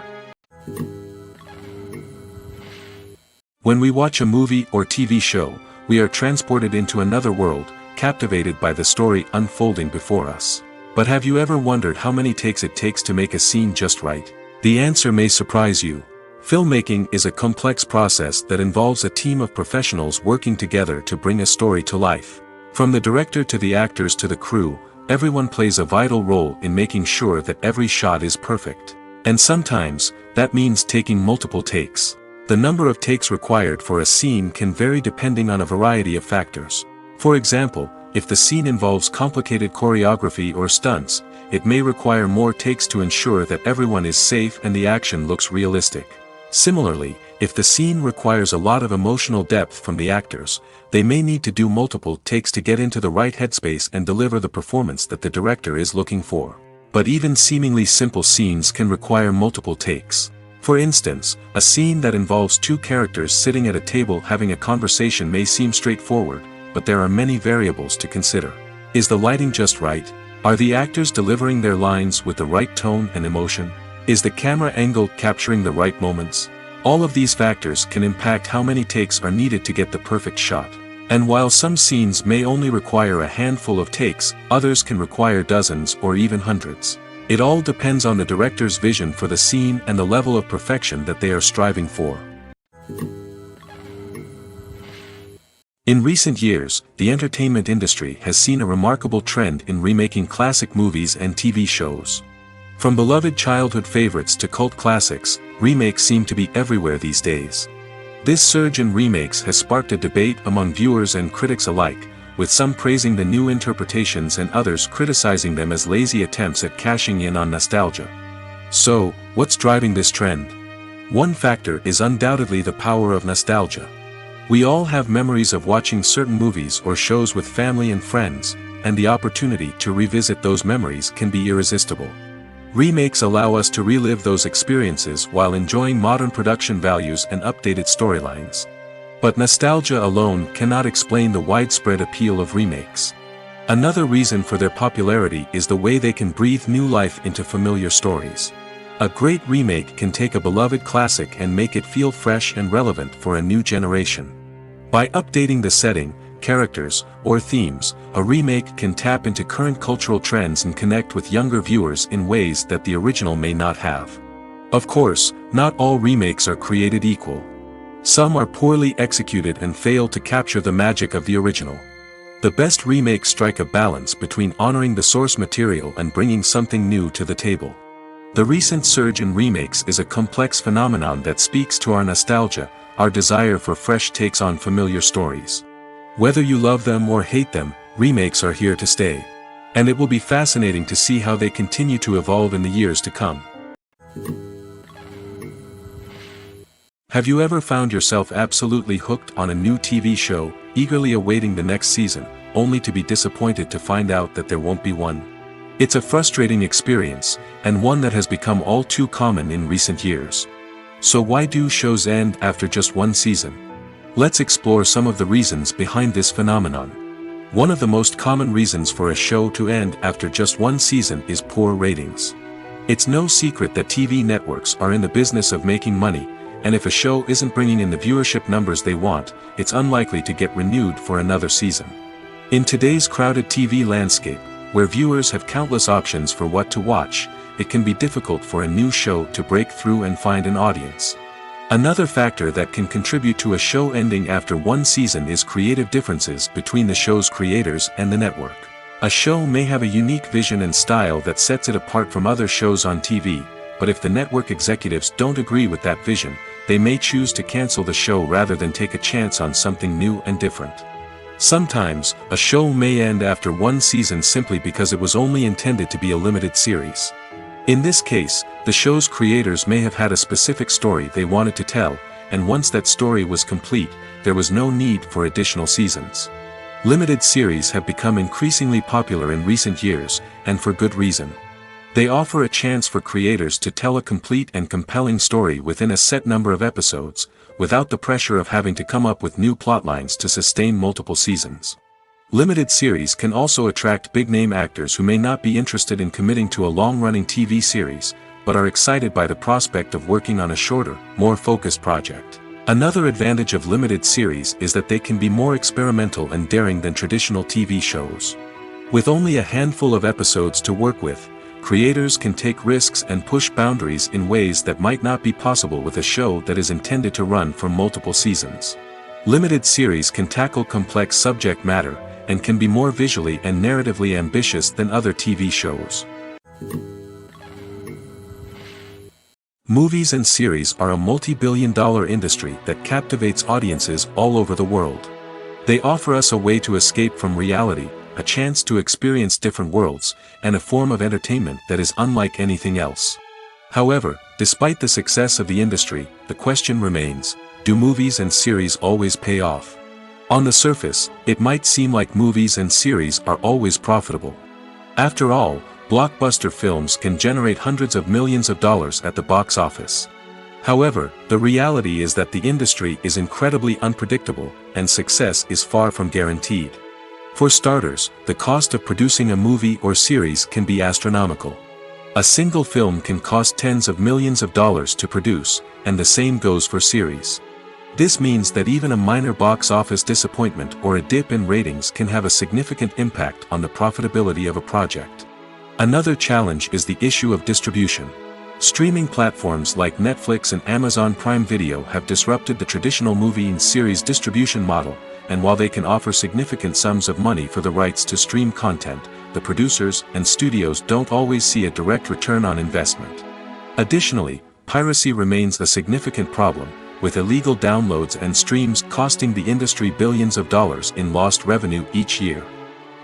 When we watch a movie or TV show, we are transported into another world, captivated by the story unfolding before us. But have you ever wondered how many takes it takes to make a scene just right? The answer may surprise you. Filmmaking is a complex process that involves a team of professionals working together to bring a story to life. From the director to the actors to the crew, everyone plays a vital role in making sure that every shot is perfect. And sometimes, that means taking multiple takes. The number of takes required for a scene can vary depending on a variety of factors. For example, if the scene involves complicated choreography or stunts, it may require more takes to ensure that everyone is safe and the action looks realistic. Similarly, if the scene requires a lot of emotional depth from the actors, they may need to do multiple takes to get into the right headspace and deliver the performance that the director is looking for. But even seemingly simple scenes can require multiple takes. For instance, a scene that involves two characters sitting at a table having a conversation may seem straightforward, but there are many variables to consider. Is the lighting just right? Are the actors delivering their lines with the right tone and emotion? Is the camera angle capturing the right moments? All of these factors can impact how many takes are needed to get the perfect shot. And while some scenes may only require a handful of takes, others can require dozens or even hundreds. It all depends on the director's vision for the scene and the level of perfection that they are striving for. In recent years, the entertainment industry has seen a remarkable trend in remaking classic movies and TV shows. From beloved childhood favorites to cult classics, remakes seem to be everywhere these days. This surge in remakes has sparked a debate among viewers and critics alike, with some praising the new interpretations and others criticizing them as lazy attempts at cashing in on nostalgia. So, what's driving this trend? One factor is undoubtedly the power of nostalgia. We all have memories of watching certain movies or shows with family and friends, and the opportunity to revisit those memories can be irresistible. Remakes allow us to relive those experiences while enjoying modern production values and updated storylines. But nostalgia alone cannot explain the widespread appeal of remakes. Another reason for their popularity is the way they can breathe new life into familiar stories. A great remake can take a beloved classic and make it feel fresh and relevant for a new generation. By updating the setting, characters, or themes, a remake can tap into current cultural trends and connect with younger viewers in ways that the original may not have. Of course, not all remakes are created equal. Some are poorly executed and fail to capture the magic of the original. The best remakes strike a balance between honoring the source material and bringing something new to the table. The recent surge in remakes is a complex phenomenon that speaks to our nostalgia, our desire for fresh takes on familiar stories. Whether you love them or hate them, remakes are here to stay. And it will be fascinating to see how they continue to evolve in the years to come. Have you ever found yourself absolutely hooked on a new TV show, eagerly awaiting the next season, only to be disappointed to find out that there won't be one? It's a frustrating experience, and one that has become all too common in recent years. So why do shows end after just one season? Let's explore some of the reasons behind this phenomenon. One of the most common reasons for a show to end after just one season is poor ratings. It's no secret that TV networks are in the business of making money, and if a show isn't bringing in the viewership numbers they want, it's unlikely to get renewed for another season. In today's crowded TV landscape, where viewers have countless options for what to watch, it can be difficult for a new show to break through and find an audience. Another factor that can contribute to a show ending after one season is creative differences between the show's creators and the network. A show may have a unique vision and style that sets it apart from other shows on TV, but if the network executives don't agree with that vision, they may choose to cancel the show rather than take a chance on something new and different. Sometimes, a show may end after one season simply because it was only intended to be a limited series. In this case, the show's creators may have had a specific story they wanted to tell, and once that story was complete, there was no need for additional seasons. Limited series have become increasingly popular in recent years, and for good reason. They offer a chance for creators to tell a complete and compelling story within a set number of episodes, without the pressure of having to come up with new plotlines to sustain multiple seasons. Limited series can also attract big-name actors who may not be interested in committing to a long-running TV series, but are excited by the prospect of working on a shorter, more focused project. Another advantage of limited series is that they can be more experimental and daring than traditional TV shows. With only a handful of episodes to work with, creators can take risks and push boundaries in ways that might not be possible with a show that is intended to run for multiple seasons. Limited series can tackle complex subject matter, and can be more visually and narratively ambitious than other TV shows. Movies and series are a multi-billion-dollar industry that captivates audiences all over the world. They offer us a way to escape from reality, a chance to experience different worlds, and a form of entertainment that is unlike anything else. However, despite the success of the industry, the question remains, do movies and series always pay off? On the surface, it might seem like movies and series are always profitable. After all, blockbuster films can generate hundreds of millions of dollars at the box office. However, the reality is that the industry is incredibly unpredictable, and success is far from guaranteed. For starters, the cost of producing a movie or series can be astronomical. A single film can cost tens of millions of dollars to produce, and the same goes for series. This means that even a minor box office disappointment or a dip in ratings can have a significant impact on the profitability of a project. Another challenge is the issue of distribution. Streaming platforms like Netflix and Amazon Prime Video have disrupted the traditional movie and series distribution model, and while they can offer significant sums of money for the rights to stream content, the producers and studios don't always see a direct return on investment. Additionally, piracy remains a significant problem, with illegal downloads and streams costing the industry billions of dollars in lost revenue each year.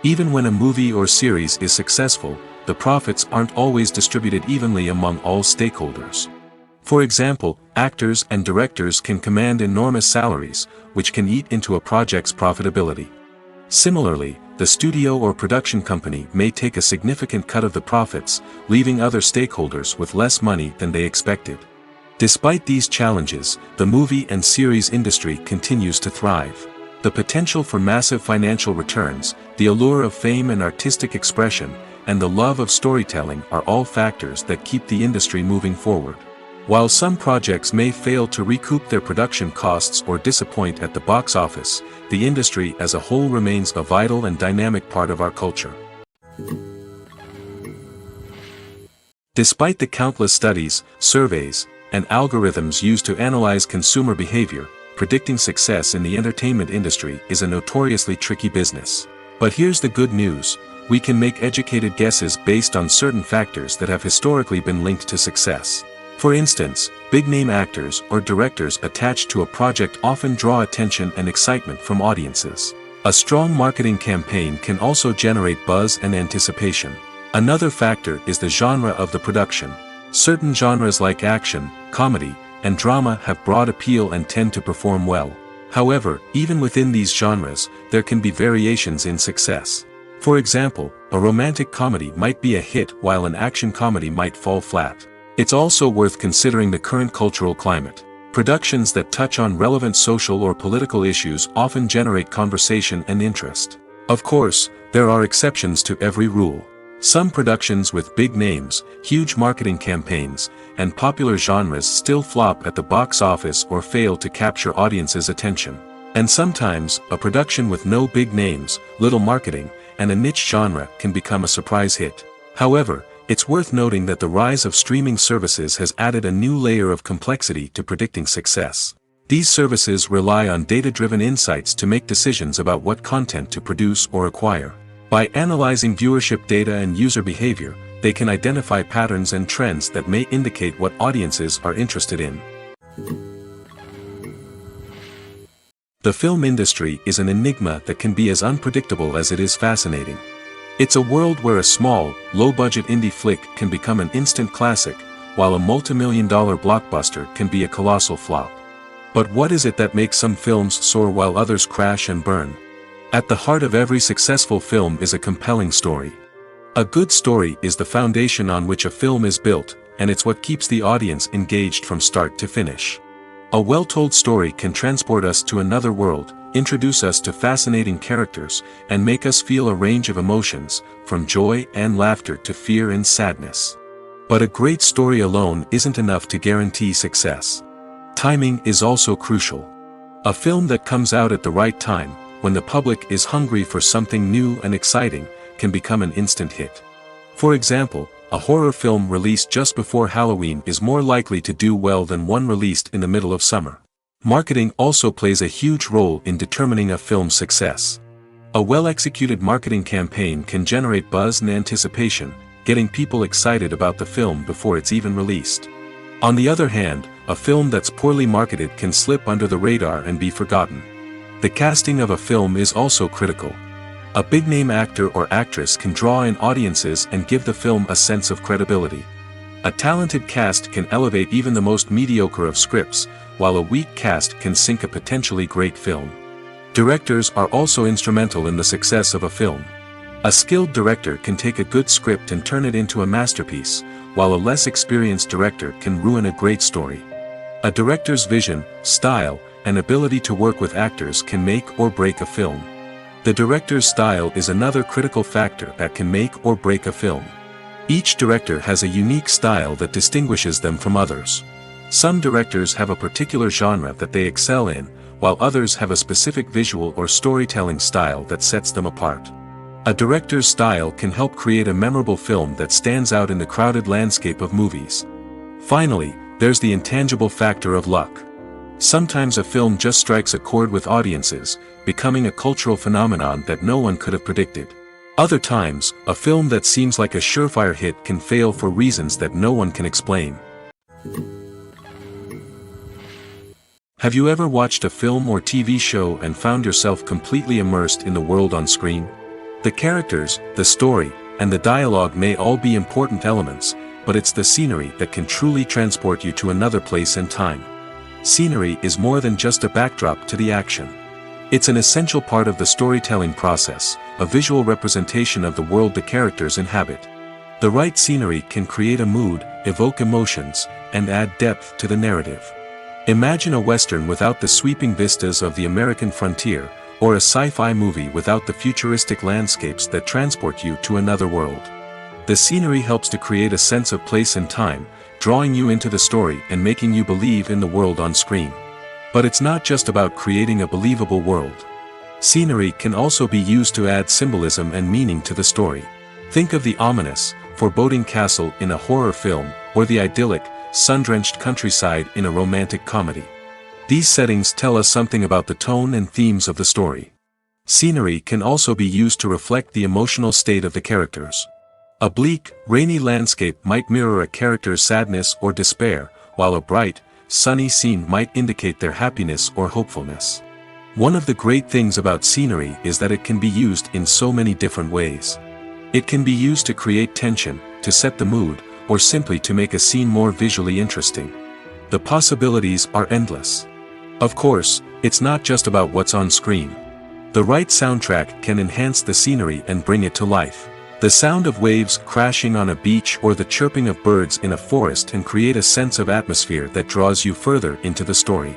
Even when a movie or series is successful, the profits aren't always distributed evenly among all stakeholders. For example, actors and directors can command enormous salaries, which can eat into a project's profitability. Similarly, the studio or production company may take a significant cut of the profits, leaving other stakeholders with less money than they expected. Despite these challenges, the movie and series industry continues to thrive. The potential for massive financial returns, the allure of fame and artistic expression, and the love of storytelling are all factors that keep the industry moving forward. While some projects may fail to recoup their production costs or disappoint at the box office, the industry as a whole remains a vital and dynamic part of our culture. Despite the countless studies, surveys, and algorithms used to analyze consumer behavior, predicting success in the entertainment industry is a notoriously tricky business. But here's the good news. We can make educated guesses based on certain factors that have historically been linked to success. For instance, big-name actors or directors attached to a project often draw attention and excitement from audiences. A strong marketing campaign can also generate buzz and anticipation. Another factor is the genre of the production. Certain genres like action, comedy, and drama have broad appeal and tend to perform well. However, even within these genres, there can be variations in success. For example, a romantic comedy might be a hit while an action comedy might fall flat. It's also worth considering the current cultural climate. Productions that touch on relevant social or political issues often generate conversation and interest. Of course, there are exceptions to every rule. Some productions with big names, huge marketing campaigns, and popular genres still flop at the box office or fail to capture audiences' attention. And sometimes, a production with no big names, little marketing, and a niche genre can become a surprise hit. However, it's worth noting that the rise of streaming services has added a new layer of complexity to predicting success. These services rely on data-driven insights to make decisions about what content to produce or acquire. By analyzing viewership data and user behavior, they can identify patterns and trends that may indicate what audiences are interested in. The film industry is an enigma that can be as unpredictable as it is fascinating. It's a world where a small, low-budget indie flick can become an instant classic, while a multi-million-dollar blockbuster can be a colossal flop. But what is it that makes some films soar while others crash and burn? At the heart of every successful film is a compelling story. A good story is the foundation on which a film is built, and it's what keeps the audience engaged from start to finish. A well-told story can transport us to another world, introduce us to fascinating characters, and make us feel a range of emotions, from joy and laughter to fear and sadness. But a great story alone isn't enough to guarantee success. Timing is also crucial. A film that comes out at the right time, when the public is hungry for something new and exciting, can become an instant hit. For example, A horror film released just before Halloween is more likely to do well than one released in the middle of summer. Marketing also plays a huge role in determining a film's success. A well-executed marketing campaign can generate buzz and anticipation, getting people excited about the film before it's even released. On the other hand, a film that's poorly marketed can slip under the radar and be forgotten. The casting of a film is also critical. A big-name actor or actress can draw in audiences and give the film a sense of credibility. A talented cast can elevate even the most mediocre of scripts, while a weak cast can sink a potentially great film. Directors are also instrumental in the success of a film. A skilled director can take a good script and turn it into a masterpiece, while a less experienced director can ruin a great story. A director's vision, style, and ability to work with actors can make or break a film. The director's style is another critical factor that can make or break a film. Each director has a unique style that distinguishes them from others. Some directors have a particular genre that they excel in, while others have a specific visual or storytelling style that sets them apart. A director's style can help create a memorable film that stands out in the crowded landscape of movies. Finally, there's the intangible factor of luck. Sometimes a film just strikes a chord with audiences, becoming a cultural phenomenon that no one could have predicted. Other times, a film that seems like a surefire hit can fail for reasons that no one can explain. Have you ever watched a film or TV show and found yourself completely immersed in the world on screen? The characters, the story, and the dialogue may all be important elements, but it's the scenery that can truly transport you to another place and time. Scenery is more than just a backdrop to the action. It's an essential part of the storytelling process, a visual representation of the world the characters inhabit. The right scenery can create a mood, evoke emotions, and add depth to the narrative. Imagine a Western without the sweeping vistas of the American frontier, or a sci-fi movie without the futuristic landscapes that transport you to another world. The scenery helps to create a sense of place and time, drawing you into the story and making you believe in the world on screen. But it's not just about creating a believable world. Scenery can also be used to add symbolism and meaning to the story. Think of the ominous, foreboding castle in a horror film, or the idyllic, sun-drenched countryside in a romantic comedy. These settings tell us something about the tone and themes of the story. Scenery can also be used to reflect the emotional state of the characters. A bleak, rainy landscape might mirror a character's sadness or despair, while a bright, sunny scene might indicate their happiness or hopefulness. One of the great things about scenery is that it can be used in so many different ways. It can be used to create tension, to set the mood, or simply to make a scene more visually interesting. The possibilities are endless. Of course, it's not just about what's on screen. The right soundtrack can enhance the scenery and bring it to life. The sound of waves crashing on a beach or the chirping of birds in a forest can create a sense of atmosphere that draws you further into the story.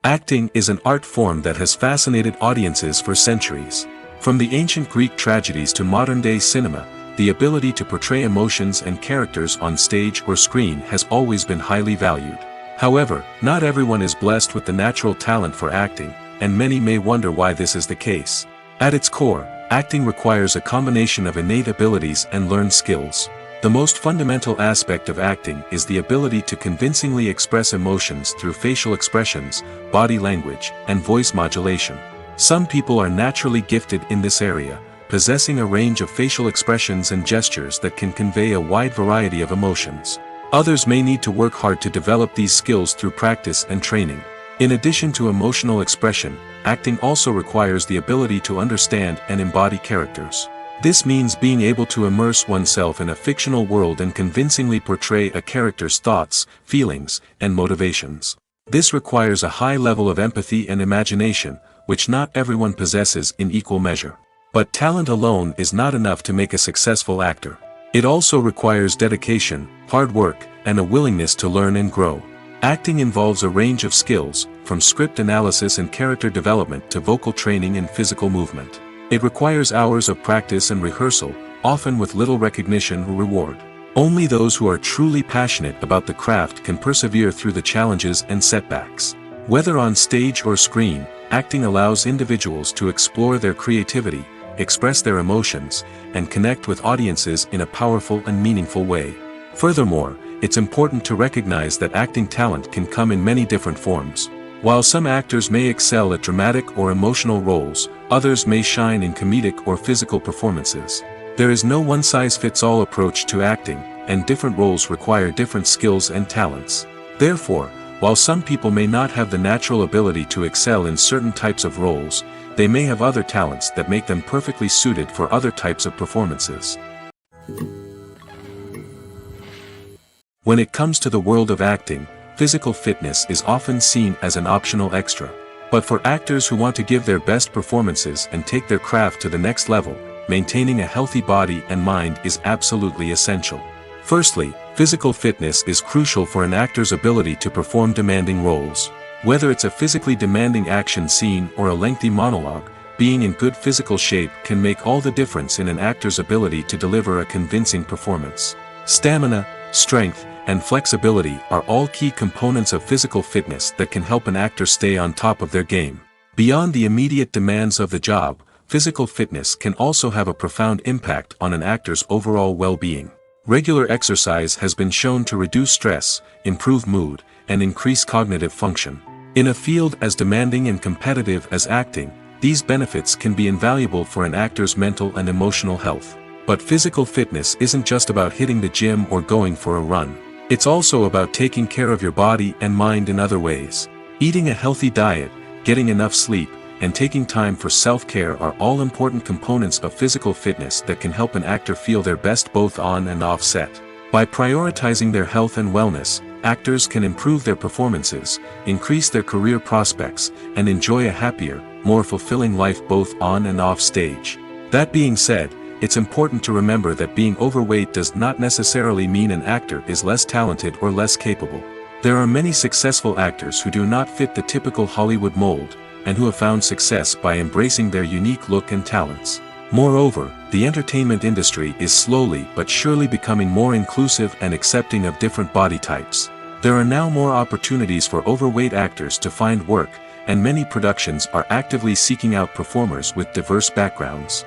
Acting is an art form that has fascinated audiences for centuries. From the ancient Greek tragedies to modern-day cinema, the ability to portray emotions and characters on stage or screen has always been highly valued. However, not everyone is blessed with the natural talent for acting, and many may wonder why this is the case. At its core, acting requires a combination of innate abilities and learned skills. The most fundamental aspect of acting is the ability to convincingly express emotions through facial expressions, body language, and voice modulation. Some people are naturally gifted in this area, possessing a range of facial expressions and gestures that can convey a wide variety of emotions. Others may need to work hard to develop these skills through practice and training. In addition to emotional expression, acting also requires the ability to understand and embody characters. This means being able to immerse oneself in a fictional world and convincingly portray a character's thoughts, feelings, and motivations. This requires a high level of empathy and imagination, which not everyone possesses in equal measure. But talent alone is not enough to make a successful actor. It also requires dedication, hard work, and a willingness to learn and grow. Acting involves a range of skills, from script analysis and character development to vocal training and physical movement. It requires hours of practice and rehearsal, often with little recognition or reward. Only those who are truly passionate about the craft can persevere through the challenges and setbacks. Whether on stage or screen, acting allows individuals to explore their creativity, express their emotions, and connect with audiences in a powerful and meaningful way. Furthermore, it's important to recognize that acting talent can come in many different forms. While some actors may excel at dramatic or emotional roles, others may shine in comedic or physical performances. There is no one-size-fits-all approach to acting, and different roles require different skills and talents. Therefore, while some people may not have the natural ability to excel in certain types of roles, they may have other talents that make them perfectly suited for other types of performances. When it comes to the world of acting, physical fitness is often seen as an optional extra. But for actors who want to give their best performances and take their craft to the next level, maintaining a healthy body and mind is absolutely essential. Firstly, physical fitness is crucial for an actor's ability to perform demanding roles. Whether it's a physically demanding action scene or a lengthy monologue, being in good physical shape can make all the difference in an actor's ability to deliver a convincing performance. Stamina, strength, and flexibility are all key components of physical fitness that can help an actor stay on top of their game. Beyond the immediate demands of the job, physical fitness can also have a profound impact on an actor's overall well-being. Regular exercise has been shown to reduce stress, improve mood, and increase cognitive function. In a field as demanding and competitive as acting, these benefits can be invaluable for an actor's mental and emotional health. But physical fitness isn't just about hitting the gym or going for a run. It's also about taking care of your body and mind in other ways. Eating a healthy diet, getting enough sleep, and taking time for self-care are all important components of physical fitness that can help an actor feel their best both on and off set. By prioritizing their health and wellness, actors can improve their performances, increase their career prospects, and enjoy a happier, more fulfilling life both on and off stage. That being said, it's important to remember that being overweight does not necessarily mean an actor is less talented or less capable. There are many successful actors who do not fit the typical Hollywood mold, and who have found success by embracing their unique look and talents. Moreover, the entertainment industry is slowly but surely becoming more inclusive and accepting of different body types. There are now more opportunities for overweight actors to find work, and many productions are actively seeking out performers with diverse backgrounds.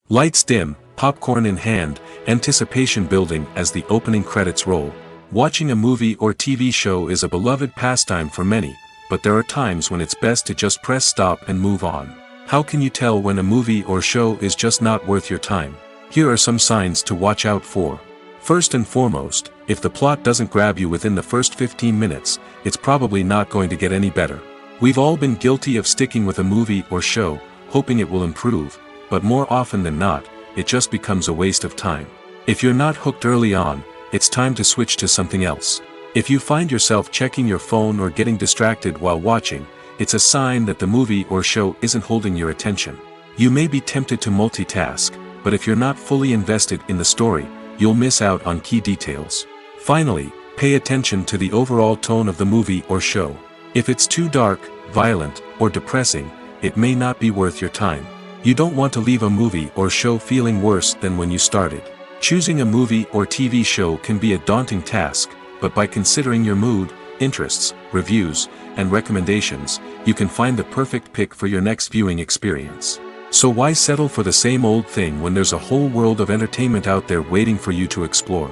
Lights dim, popcorn in hand, anticipation building as the opening credits roll. Watching a movie or TV show is a beloved pastime for many, but there are times when it's best to just press stop and move on. How can you tell when a movie or show is just not worth your time? Here are some signs to watch out for. First and foremost, if the plot doesn't grab you within the first 15 minutes, it's probably not going to get any better. We've all been guilty of sticking with a movie or show, hoping it will improve, but more often than not, it just becomes a waste of time. If you're not hooked early on, it's time to switch to something else. If you find yourself checking your phone or getting distracted while watching, it's a sign that the movie or show isn't holding your attention. You may be tempted to multitask, but if you're not fully invested in the story, you'll miss out on key details. Finally, pay attention to the overall tone of the movie or show. If it's too dark, violent, or depressing, it may not be worth your time. You don't want to leave a movie or show feeling worse than when you started. Choosing a movie or TV show can be a daunting task, but by considering your mood, interests, reviews, and recommendations, you can find the perfect pick for your next viewing experience. So why settle for the same old thing when there's a whole world of entertainment out there waiting for you to explore?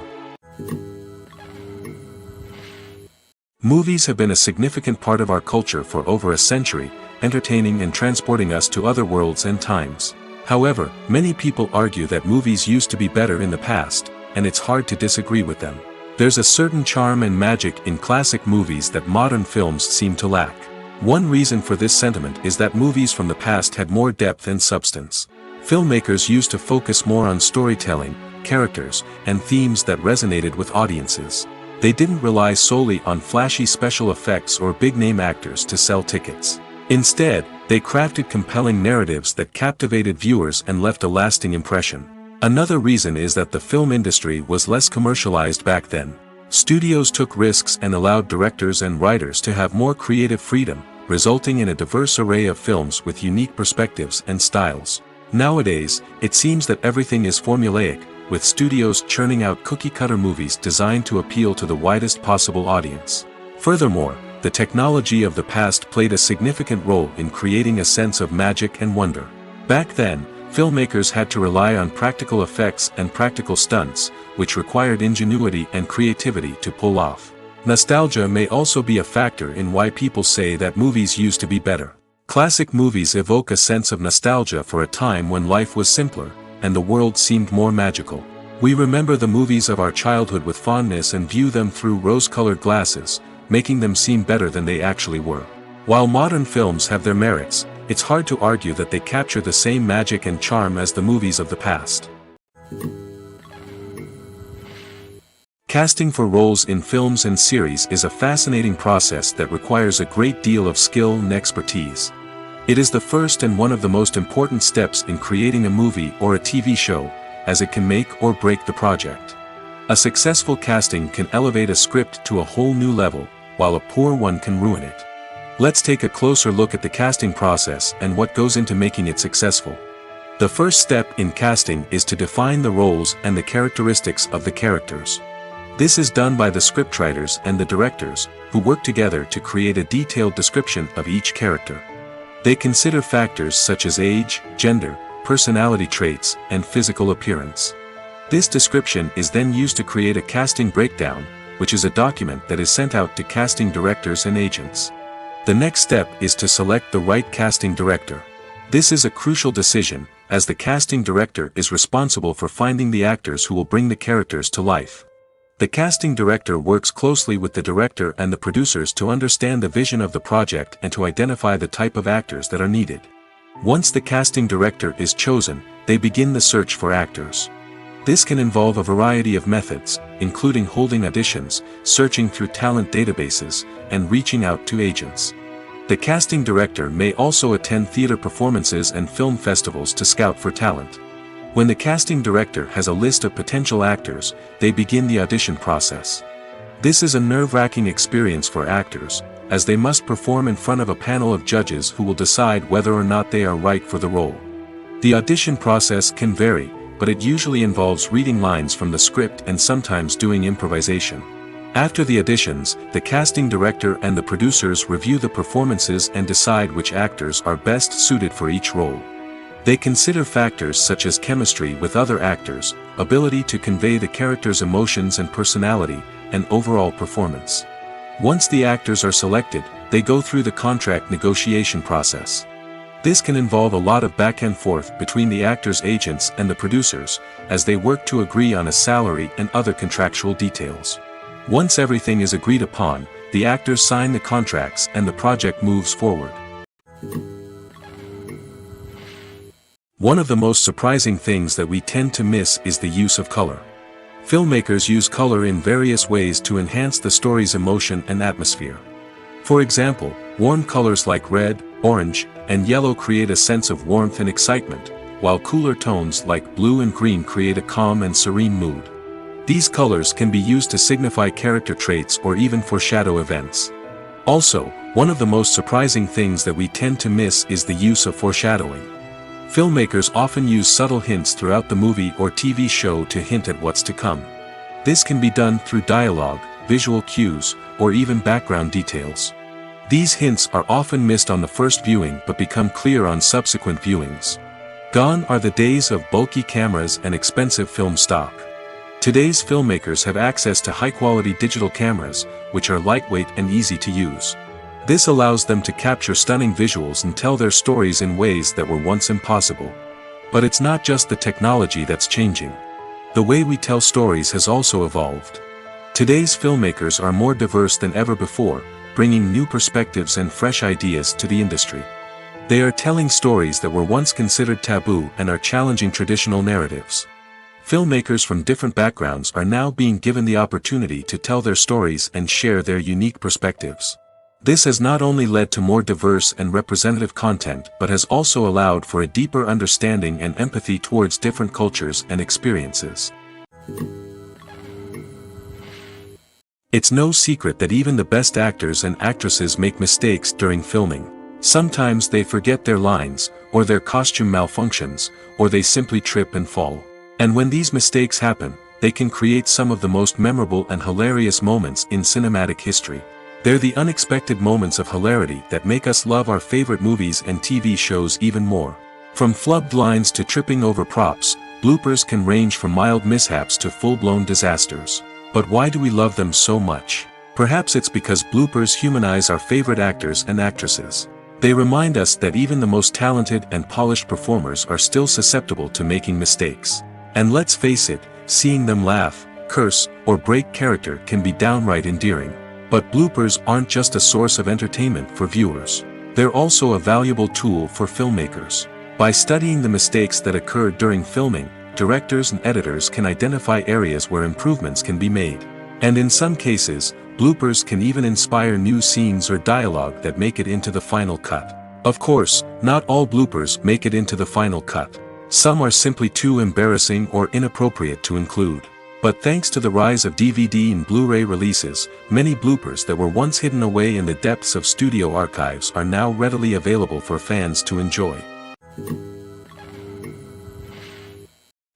Movies have been a significant part of our culture for over a century, entertaining and transporting us to other worlds and times. However, many people argue that movies used to be better in the past, and it's hard to disagree with them. There's a certain charm and magic in classic movies that modern films seem to lack. One reason for this sentiment is that movies from the past had more depth and substance. Filmmakers used to focus more on storytelling, characters, and themes that resonated with audiences. They didn't rely solely on flashy special effects or big-name actors to sell tickets. Instead, they crafted compelling narratives that captivated viewers and left a lasting impression. Another reason is that the film industry was less commercialized back then. Studios took risks and allowed directors and writers to have more creative freedom, resulting in a diverse array of films with unique perspectives and styles. Nowadays, it seems that everything is formulaic, with studios churning out cookie-cutter movies designed to appeal to the widest possible audience. Furthermore, the technology of the past played a significant role in creating a sense of magic and wonder. Back then, filmmakers had to rely on practical effects and practical stunts, which required ingenuity and creativity to pull off. Nostalgia may also be a factor in why people say that movies used to be better. Classic movies evoke a sense of nostalgia for a time when life was simpler, and the world seemed more magical. We remember the movies of our childhood with fondness and view them through rose-colored glasses, making them seem better than they actually were. While modern films have their merits, it's hard to argue that they capture the same magic and charm as the movies of the past. Casting for roles in films and series is a fascinating process that requires a great deal of skill and expertise. It is the first and one of the most important steps in creating a movie or a TV show, as it can make or break the project. A successful casting can elevate a script to a whole new level, while a poor one can ruin it. Let's take a closer look at the casting process and what goes into making it successful. The first step in casting is to define the roles and the characteristics of the characters. This is done by the scriptwriters and the directors, who work together to create a detailed description of each character. They consider factors such as age, gender, personality traits, and physical appearance. This description is then used to create a casting breakdown, which is a document that is sent out to casting directors and agents. The next step is to select the right casting director. This is a crucial decision, as the casting director is responsible for finding the actors who will bring the characters to life. The casting director works closely with the director and the producers to understand the vision of the project and to identify the type of actors that are needed. Once the casting director is chosen, they begin the search for actors. This can involve a variety of methods, including holding auditions, searching through talent databases, and reaching out to agents. The casting director may also attend theater performances and film festivals to scout for talent. When the casting director has a list of potential actors, they begin the audition process. This is a nerve-wracking experience for actors, as they must perform in front of a panel of judges who will decide whether or not they are right for the role. The audition process can vary, but it usually involves reading lines from the script and sometimes doing improvisation. After the auditions, the casting director and the producers review the performances and decide which actors are best suited for each role. They consider factors such as chemistry with other actors, ability to convey the character's emotions and personality, and overall performance. Once the actors are selected, they go through the contract negotiation process. This can involve a lot of back and forth between the actors' agents and the producers, as they work to agree on a salary and other contractual details. Once everything is agreed upon, the actors sign the contracts and the project moves forward. One of the most surprising things that we tend to miss is the use of color. Filmmakers use color in various ways to enhance the story's emotion and atmosphere. For example, warm colors like red, orange, and yellow create a sense of warmth and excitement, while cooler tones like blue and green create a calm and serene mood. These colors can be used to signify character traits or even foreshadow events. Also, one of the most surprising things that we tend to miss is the use of foreshadowing. Filmmakers often use subtle hints throughout the movie or TV show to hint at what's to come. This can be done through dialogue, visual cues, or even background details. These hints are often missed on the first viewing but become clear on subsequent viewings. Gone are the days of bulky cameras and expensive film stock. Today's filmmakers have access to high-quality digital cameras, which are lightweight and easy to use. This allows them to capture stunning visuals and tell their stories in ways that were once impossible. But it's not just the technology that's changing. The way we tell stories has also evolved. Today's filmmakers are more diverse than ever before, bringing new perspectives and fresh ideas to the industry. They are telling stories that were once considered taboo and are challenging traditional narratives. Filmmakers from different backgrounds are now being given the opportunity to tell their stories and share their unique perspectives. This has not only led to more diverse and representative content but has also allowed for a deeper understanding and empathy towards different cultures and experiences. It's no secret that even the best actors and actresses make mistakes during filming. Sometimes they forget their lines, or their costume malfunctions, or they simply trip and fall. And when these mistakes happen, they can create some of the most memorable and hilarious moments in cinematic history. They're the unexpected moments of hilarity that make us love our favorite movies and TV shows even more. From flubbed lines to tripping over props, bloopers can range from mild mishaps to full-blown disasters. But why do we love them so much? Perhaps it's because bloopers humanize our favorite actors and actresses. They remind us that even the most talented and polished performers are still susceptible to making mistakes. And let's face it, seeing them laugh, curse, or break character can be downright endearing. But bloopers aren't just a source of entertainment for viewers. They're also a valuable tool for filmmakers. By studying the mistakes that occurred during filming, directors and editors can identify areas where improvements can be made. And in some cases, bloopers can even inspire new scenes or dialogue that make it into the final cut. Of course, not all bloopers make it into the final cut. Some are simply too embarrassing or inappropriate to include. But thanks to the rise of DVD and Blu-ray releases, many bloopers that were once hidden away in the depths of studio archives are now readily available for fans to enjoy.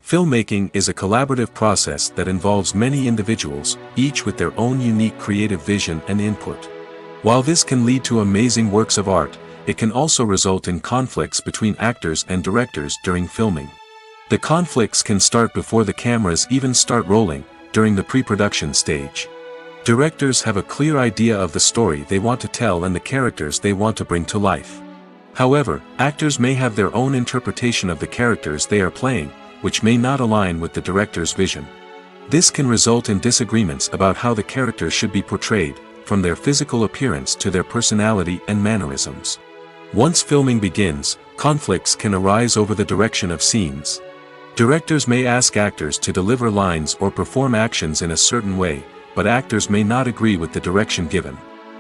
Filmmaking is a collaborative process that involves many individuals, each with their own unique creative vision and input. While this can lead to amazing works of art, it can also result in conflicts between actors and directors during filming. The conflicts can start before the cameras even start rolling, during the pre-production stage. Directors have a clear idea of the story they want to tell and the characters they want to bring to life. However, actors may have their own interpretation of the characters they are playing, which may not align with the director's vision. This can result in disagreements about how the characters should be portrayed, from their physical appearance to their personality and mannerisms. Once filming begins, conflicts can arise over the direction of scenes. Directors may ask actors to deliver lines or perform actions in a certain way, but actors may not agree with the direction given.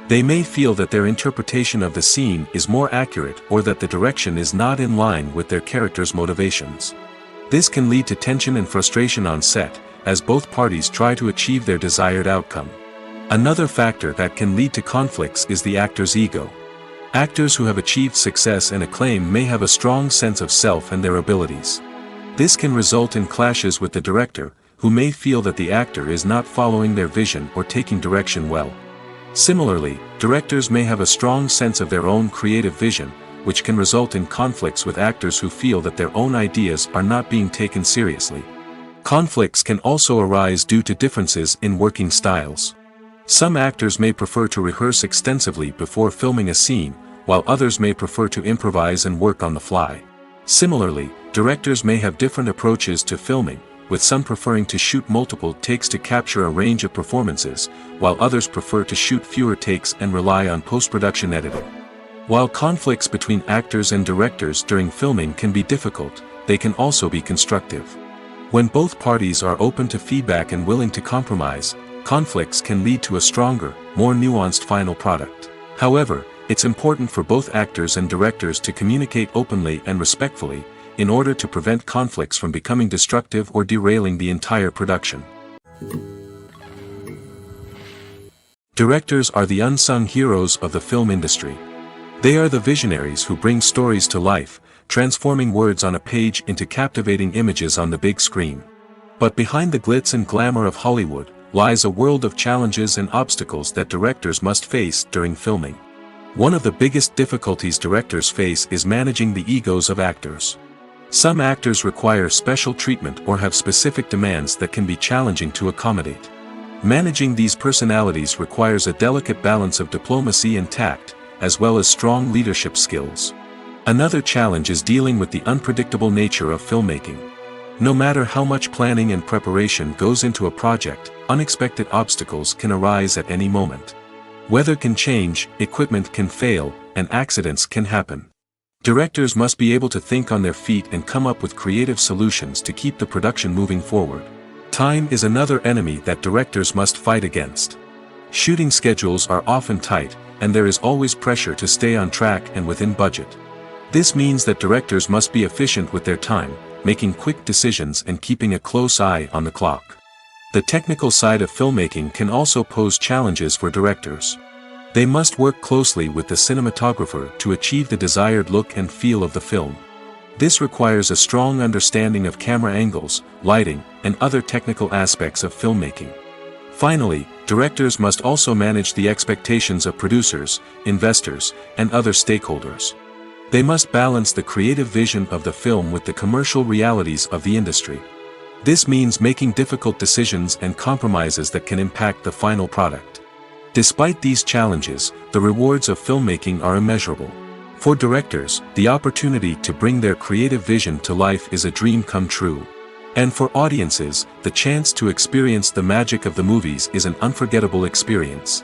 They may feel that their interpretation of the scene is more accurate or that the direction is not in line with their character's motivations. This can lead to tension and frustration on set, as both parties try to achieve their desired outcome. Another factor that can lead to conflicts is the actor's ego. Actors who have achieved success and acclaim may have a strong sense of self and their abilities. This can result in clashes with the director, who may feel that the actor is not following their vision or taking direction well. Similarly, directors may have a strong sense of their own creative vision, which can result in conflicts with actors who feel that their own ideas are not being taken seriously. Conflicts can also arise due to differences in working styles. Some actors may prefer to rehearse extensively before filming a scene, while others may prefer to improvise and work on the fly. Similarly, directors may have different approaches to filming, with some preferring to shoot multiple takes to capture a range of performances, while others prefer to shoot fewer takes and rely on post-production editing. While conflicts between actors and directors during filming can be difficult, they can also be constructive. When both parties are open to feedback and willing to compromise, conflicts can lead to a stronger, more nuanced final product. However, it's important for both actors and directors to communicate openly and respectfully, in order to prevent conflicts from becoming destructive or derailing the entire production. Directors are the unsung heroes of the film industry. They are the visionaries who bring stories to life, transforming words on a page into captivating images on the big screen. But behind the glitz and glamour of Hollywood, lies a world of challenges and obstacles that directors must face during filming. One of the biggest difficulties directors face is managing the egos of actors. Some actors require special treatment or have specific demands that can be challenging to accommodate. Managing these personalities requires a delicate balance of diplomacy and tact, as well as strong leadership skills. Another challenge is dealing with the unpredictable nature of filmmaking. No matter how much planning and preparation goes into a project, unexpected obstacles can arise at any moment. Weather can change, equipment can fail, and accidents can happen. Directors must be able to think on their feet and come up with creative solutions to keep the production moving forward. Time is another enemy that directors must fight against. Shooting schedules are often tight, and there is always pressure to stay on track and within budget. This means that directors must be efficient with their time, making quick decisions and keeping a close eye on the clock. The technical side of filmmaking can also pose challenges for directors. They must work closely with the cinematographer to achieve the desired look and feel of the film. This requires a strong understanding of camera angles, lighting, and other technical aspects of filmmaking. Finally, directors must also manage the expectations of producers, investors, and other stakeholders. They must balance the creative vision of the film with the commercial realities of the industry. This means making difficult decisions and compromises that can impact the final product. Despite these challenges, the rewards of filmmaking are immeasurable. For directors, the opportunity to bring their creative vision to life is a dream come true. And for audiences, the chance to experience the magic of the movies is an unforgettable experience.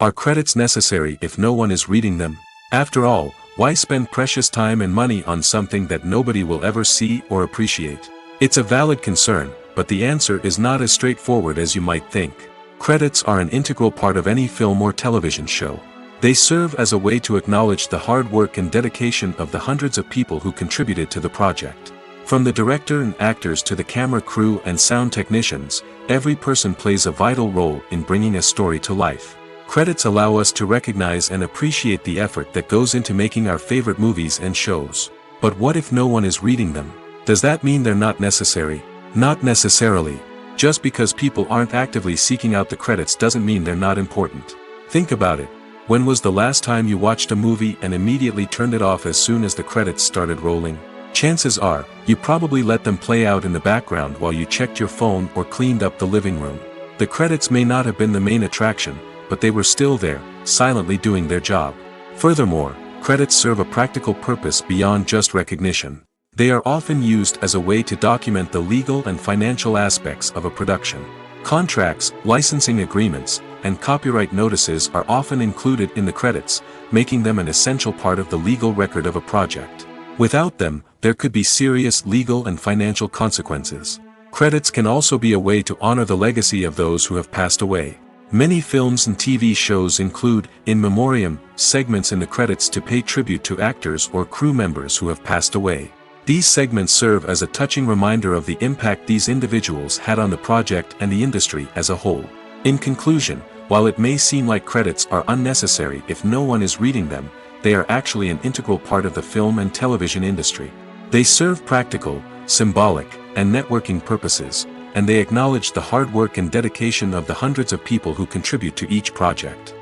Are credits necessary if no one is reading them? After all, why spend precious time and money on something that nobody will ever see or appreciate? It's a valid concern, but the answer is not as straightforward as you might think. Credits are an integral part of any film or television show. They serve as a way to acknowledge the hard work and dedication of the hundreds of people who contributed to the project. From the director and actors to the camera crew and sound technicians, every person plays a vital role in bringing a story to life. Credits allow us to recognize and appreciate the effort that goes into making our favorite movies and shows. But what if no one is reading them? Does that mean they're not necessary? Not necessarily. Just because people aren't actively seeking out the credits doesn't mean they're not important. Think about it. When was the last time you watched a movie and immediately turned it off as soon as the credits started rolling? Chances are, you probably let them play out in the background while you checked your phone or cleaned up the living room. The credits may not have been the main attraction, but they were still there, silently doing their job. Furthermore, credits serve a practical purpose beyond just recognition. They are often used as a way to document the legal and financial aspects of a production. Contracts, licensing agreements, and copyright notices are often included in the credits, making them an essential part of the legal record of a project. Without them, there could be serious legal and financial consequences. Credits can also be a way to honor the legacy of those who have passed away. Many films and TV shows include, in memoriam, segments in the credits to pay tribute to actors or crew members who have passed away. These segments serve as a touching reminder of the impact these individuals had on the project and the industry as a whole. In conclusion, while it may seem like credits are unnecessary if no one is reading them, they are actually an integral part of the film and television industry. They serve practical, symbolic, and networking purposes, and they acknowledge the hard work and dedication of the hundreds of people who contribute to each project.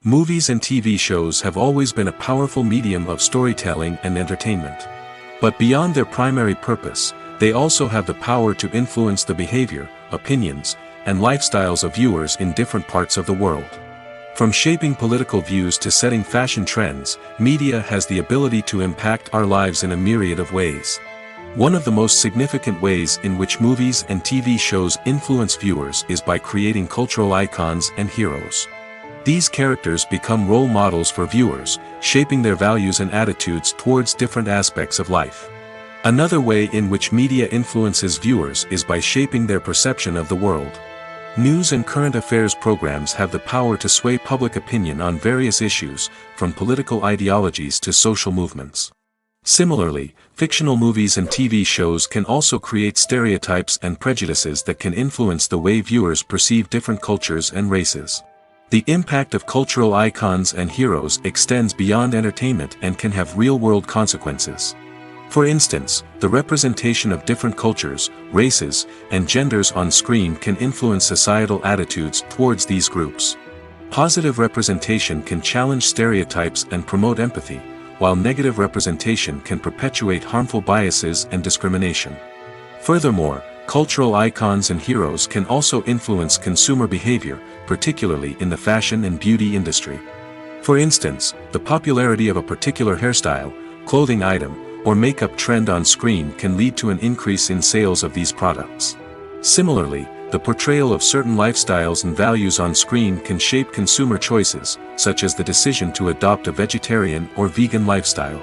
Movies and TV shows have always been a powerful medium of storytelling and entertainment. But beyond their primary purpose, they also have the power to influence the behavior, opinions, and lifestyles of viewers in different parts of the world. From shaping political views to setting fashion trends, media has the ability to impact our lives in a myriad of ways. One of the most significant ways in which movies and TV shows influence viewers is by creating cultural icons and heroes. These characters become role models for viewers, shaping their values and attitudes towards different aspects of life. Another way in which media influences viewers is by shaping their perception of the world. News and current affairs programs have the power to sway public opinion on various issues, from political ideologies to social movements. Similarly, fictional movies and TV shows can also create stereotypes and prejudices that can influence the way viewers perceive different cultures and races. The impact of cultural icons and heroes extends beyond entertainment and can have real-world consequences. For instance, the representation of different cultures, races, and genders on screen can influence societal attitudes towards these groups. Positive representation can challenge stereotypes and promote empathy, while negative representation can perpetuate harmful biases and discrimination. Furthermore, cultural icons and heroes can also influence consumer behavior, particularly in the fashion and beauty industry. For instance, the popularity of a particular hairstyle, clothing item, or makeup trend on screen can lead to an increase in sales of these products. Similarly, the portrayal of certain lifestyles and values on screen can shape consumer choices, such as the decision to adopt a vegetarian or vegan lifestyle.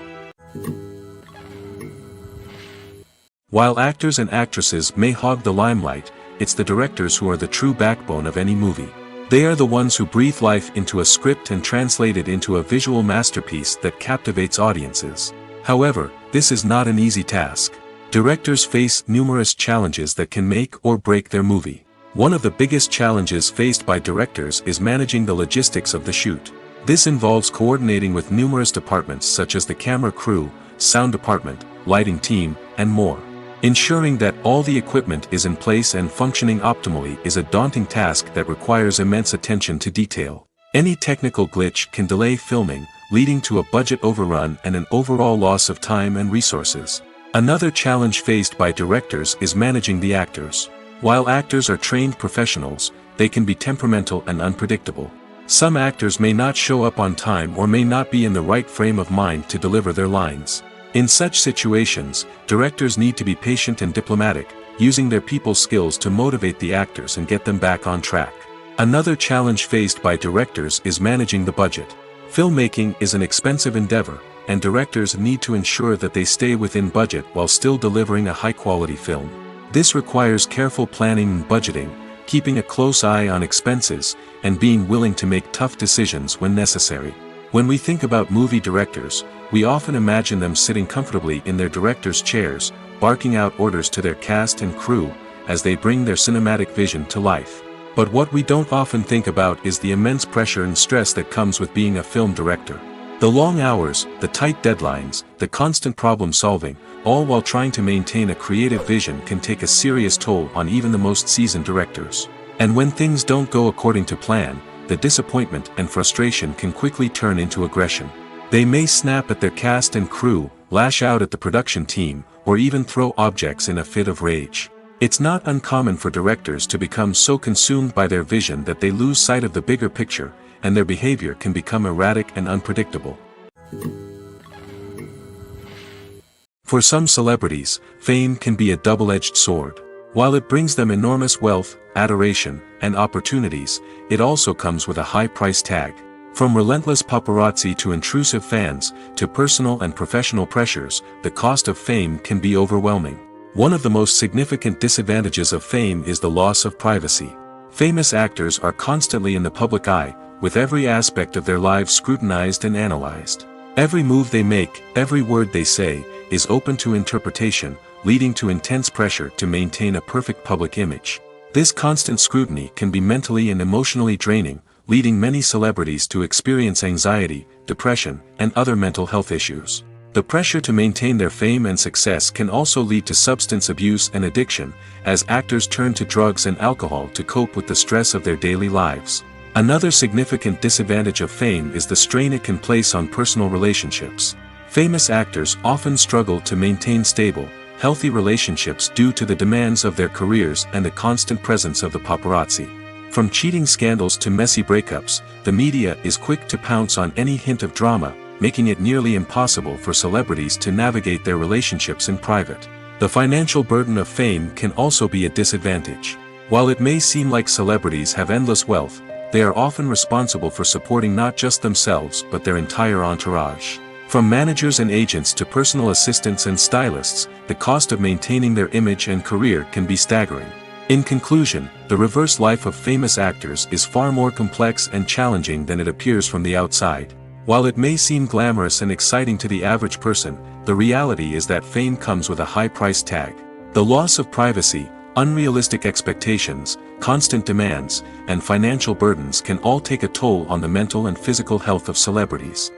While actors and actresses may hog the limelight, it's the directors who are the true backbone of any movie. They are the ones who breathe life into a script and translate it into a visual masterpiece that captivates audiences. However, this is not an easy task. Directors face numerous challenges that can make or break their movie. One of the biggest challenges faced by directors is managing the logistics of the shoot. This involves coordinating with numerous departments such as the camera crew, sound department, lighting team, and more. Ensuring that all the equipment is in place and functioning optimally is a daunting task that requires immense attention to detail. Any technical glitch can delay filming, leading to a budget overrun and an overall loss of time and resources. Another challenge faced by directors is managing the actors. While actors are trained professionals, they can be temperamental and unpredictable. Some actors may not show up on time or may not be in the right frame of mind to deliver their lines. In such situations, directors need to be patient and diplomatic, using their people skills to motivate the actors and get them back on track. Another challenge faced by directors is managing the budget. Filmmaking is an expensive endeavor, and directors need to ensure that they stay within budget while still delivering a high-quality film. This requires careful planning and budgeting, keeping a close eye on expenses, and being willing to make tough decisions when necessary. When we think about movie directors, we often imagine them sitting comfortably in their director's chairs, barking out orders to their cast and crew, as they bring their cinematic vision to life. But what we don't often think about is the immense pressure and stress that comes with being a film director. The long hours, the tight deadlines, the constant problem solving, all while trying to maintain a creative vision can take a serious toll on even the most seasoned directors. And when things don't go according to plan, the disappointment and frustration can quickly turn into aggression. They may snap at their cast and crew, lash out at the production team, or even throw objects in a fit of rage. It's not uncommon for directors to become so consumed by their vision that they lose sight of the bigger picture, and their behavior can become erratic and unpredictable. For some celebrities, fame can be a double-edged sword. While it brings them enormous wealth, adoration, and opportunities, it also comes with a high price tag. From relentless paparazzi to intrusive fans, to personal and professional pressures, the cost of fame can be overwhelming. One of the most significant disadvantages of fame is the loss of privacy. Famous actors are constantly in the public eye, with every aspect of their lives scrutinized and analyzed. Every move they make, every word they say, is open to interpretation, leading to intense pressure to maintain a perfect public image. This constant scrutiny can be mentally and emotionally draining, leading many celebrities to experience anxiety, depression, and other mental health issues. The pressure to maintain their fame and success can also lead to substance abuse and addiction, as actors turn to drugs and alcohol to cope with the stress of their daily lives. Another significant disadvantage of fame is the strain it can place on personal relationships. Famous actors often struggle to maintain stable, healthy relationships due to the demands of their careers and the constant presence of the paparazzi. From cheating scandals to messy breakups, the media is quick to pounce on any hint of drama, making it nearly impossible for celebrities to navigate their relationships in private. The financial burden of fame can also be a disadvantage. While it may seem like celebrities have endless wealth, they are often responsible for supporting not just themselves but their entire entourage. From managers and agents to personal assistants and stylists, the cost of maintaining their image and career can be staggering. In conclusion, the reverse life of famous actors is far more complex and challenging than it appears from the outside. While it may seem glamorous and exciting to the average person, the reality is that fame comes with a high price tag. The loss of privacy, unrealistic expectations, constant demands, and financial burdens can all take a toll on the mental and physical health of celebrities.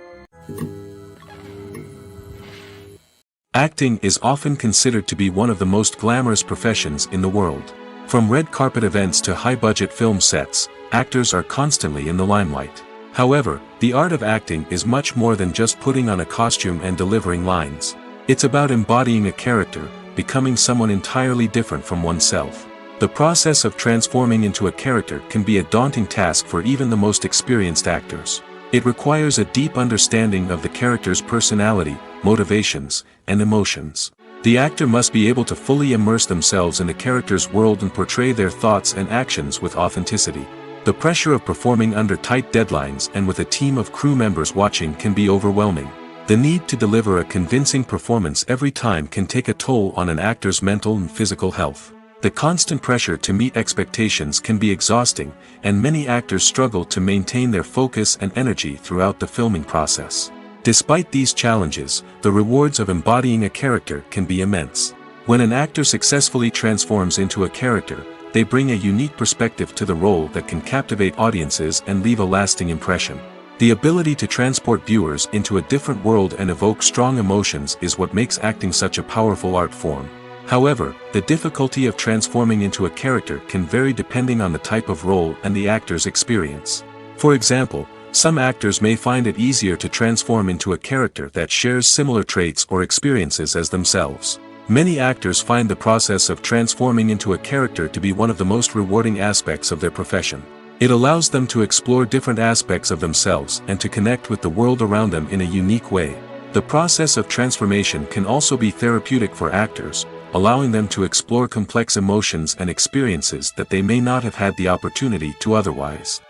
Acting is often considered to be one of the most glamorous professions in the world. From red carpet events to high-budget film sets, actors are constantly in the limelight. However, the art of acting is much more than just putting on a costume and delivering lines. It's about embodying a character, becoming someone entirely different from oneself. The process of transforming into a character can be a daunting task for even the most experienced actors. It requires a deep understanding of the character's personality, motivations, and emotions. The actor must be able to fully immerse themselves in the character's world and portray their thoughts and actions with authenticity. The pressure of performing under tight deadlines and with a team of crew members watching can be overwhelming. The need to deliver a convincing performance every time can take a toll on an actor's mental and physical health. The constant pressure to meet expectations can be exhausting, and many actors struggle to maintain their focus and energy throughout the filming process. Despite these challenges, the rewards of embodying a character can be immense. When an actor successfully transforms into a character, they bring a unique perspective to the role that can captivate audiences and leave a lasting impression. The ability to transport viewers into a different world and evoke strong emotions is what makes acting such a powerful art form. However, the difficulty of transforming into a character can vary depending on the type of role and the actor's experience. For example, some actors may find it easier to transform into a character that shares similar traits or experiences as themselves. Many actors find the process of transforming into a character to be one of the most rewarding aspects of their profession. It allows them to explore different aspects of themselves and to connect with the world around them in a unique way. The process of transformation can also be therapeutic for actors, allowing them to explore complex emotions and experiences that they may not have had the opportunity to otherwise.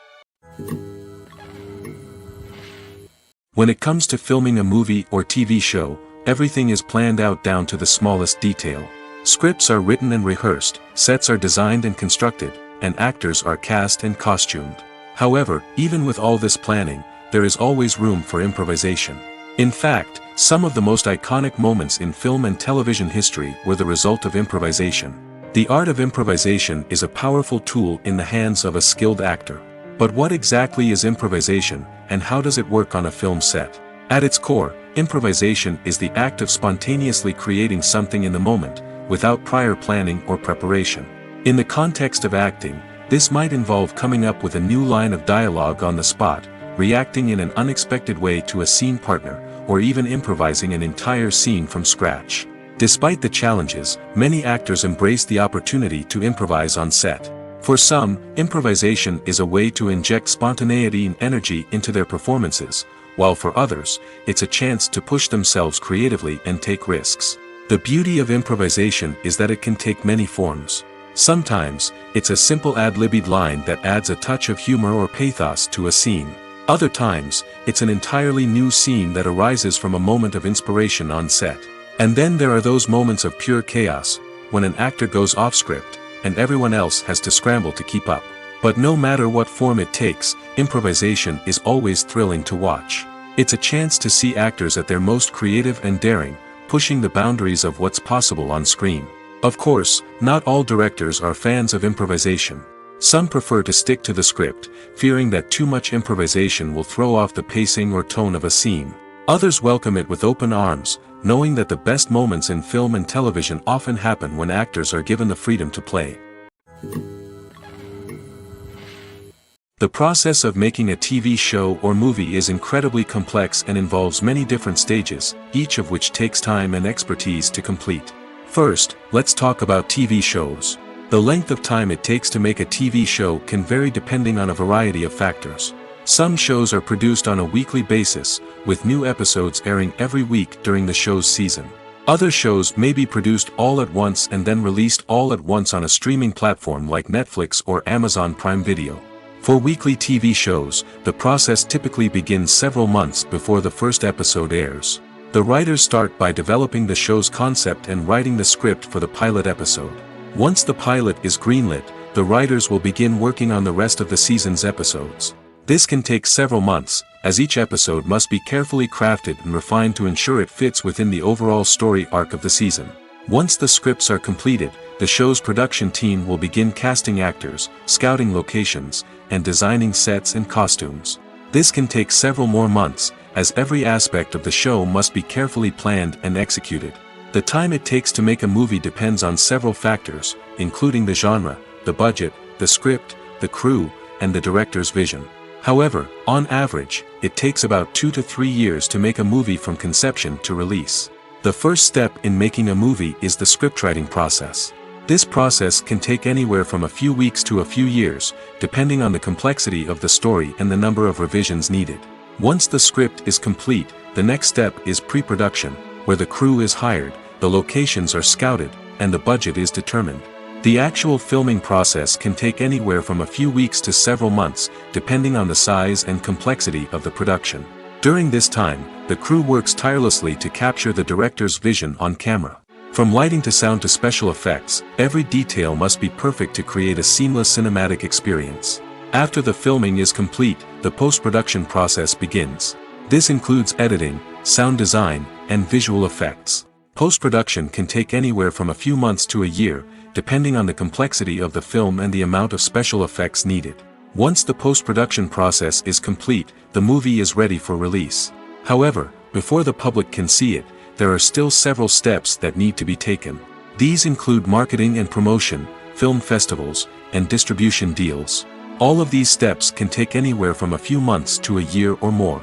When it comes to filming a movie or TV show, everything is planned out down to the smallest detail. Scripts are written and rehearsed, sets are designed and constructed, and actors are cast and costumed. However, even with all this planning, there is always room for improvisation. In fact, some of the most iconic moments in film and television history were the result of improvisation. The art of improvisation is a powerful tool in the hands of a skilled actor. But what exactly is improvisation, and how does it work on a film set? At its core, improvisation is the act of spontaneously creating something in the moment, without prior planning or preparation. In the context of acting, this might involve coming up with a new line of dialogue on the spot, reacting in an unexpected way to a scene partner, or even improvising an entire scene from scratch. Despite the challenges, many actors embrace the opportunity to improvise on set. For some, improvisation is a way to inject spontaneity and energy into their performances, while for others, it's a chance to push themselves creatively and take risks. The beauty of improvisation is that it can take many forms. Sometimes, it's a simple ad-libbed line that adds a touch of humor or pathos to a scene. Other times, it's an entirely new scene that arises from a moment of inspiration on set. And then there are those moments of pure chaos, when an actor goes off script, and everyone else has to scramble to keep up. But no matter what form it takes, improvisation is always thrilling to watch. It's a chance to see actors at their most creative and daring, pushing the boundaries of what's possible on screen. Of course, not all directors are fans of improvisation. Some prefer to stick to the script, fearing that too much improvisation will throw off the pacing or tone of a scene. Others welcome it with open arms, knowing that the best moments in film and television often happen when actors are given the freedom to play. The process of making a TV show or movie is incredibly complex and involves many different stages, each of which takes time and expertise to complete. First, let's talk about TV shows. The length of time it takes to make a TV show can vary depending on a variety of factors. Some shows are produced on a weekly basis, with new episodes airing every week during the show's season. Other shows may be produced all at once and then released all at once on a streaming platform like Netflix or Amazon Prime Video. For weekly TV shows, the process typically begins several months before the first episode airs. The writers start by developing the show's concept and writing the script for the pilot episode. Once the pilot is greenlit, the writers will begin working on the rest of the season's episodes. This can take several months, as each episode must be carefully crafted and refined to ensure it fits within the overall story arc of the season. Once the scripts are completed, the show's production team will begin casting actors, scouting locations, and designing sets and costumes. This can take several more months, as every aspect of the show must be carefully planned and executed. The time it takes to make a movie depends on several factors, including the genre, the budget, the script, the crew, and the director's vision. However, on average, it takes about 2 to 3 years to make a movie from conception to release. The first step in making a movie is the scriptwriting process. This process can take anywhere from a few weeks to a few years, depending on the complexity of the story and the number of revisions needed. Once the script is complete, the next step is pre-production, where the crew is hired, the locations are scouted, and the budget is determined. The actual filming process can take anywhere from a few weeks to several months, depending on the size and complexity of the production. During this time, the crew works tirelessly to capture the director's vision on camera. From lighting to sound to special effects, every detail must be perfect to create a seamless cinematic experience. After the filming is complete, the post-production process begins. This includes editing, sound design, and visual effects. Post-production can take anywhere from a few months to a year, depending on the complexity of the film and the amount of special effects needed. Once the post-production process is complete, the movie is ready for release. However, before the public can see it, there are still several steps that need to be taken. These include marketing and promotion, film festivals, and distribution deals. All of these steps can take anywhere from a few months to a year or more.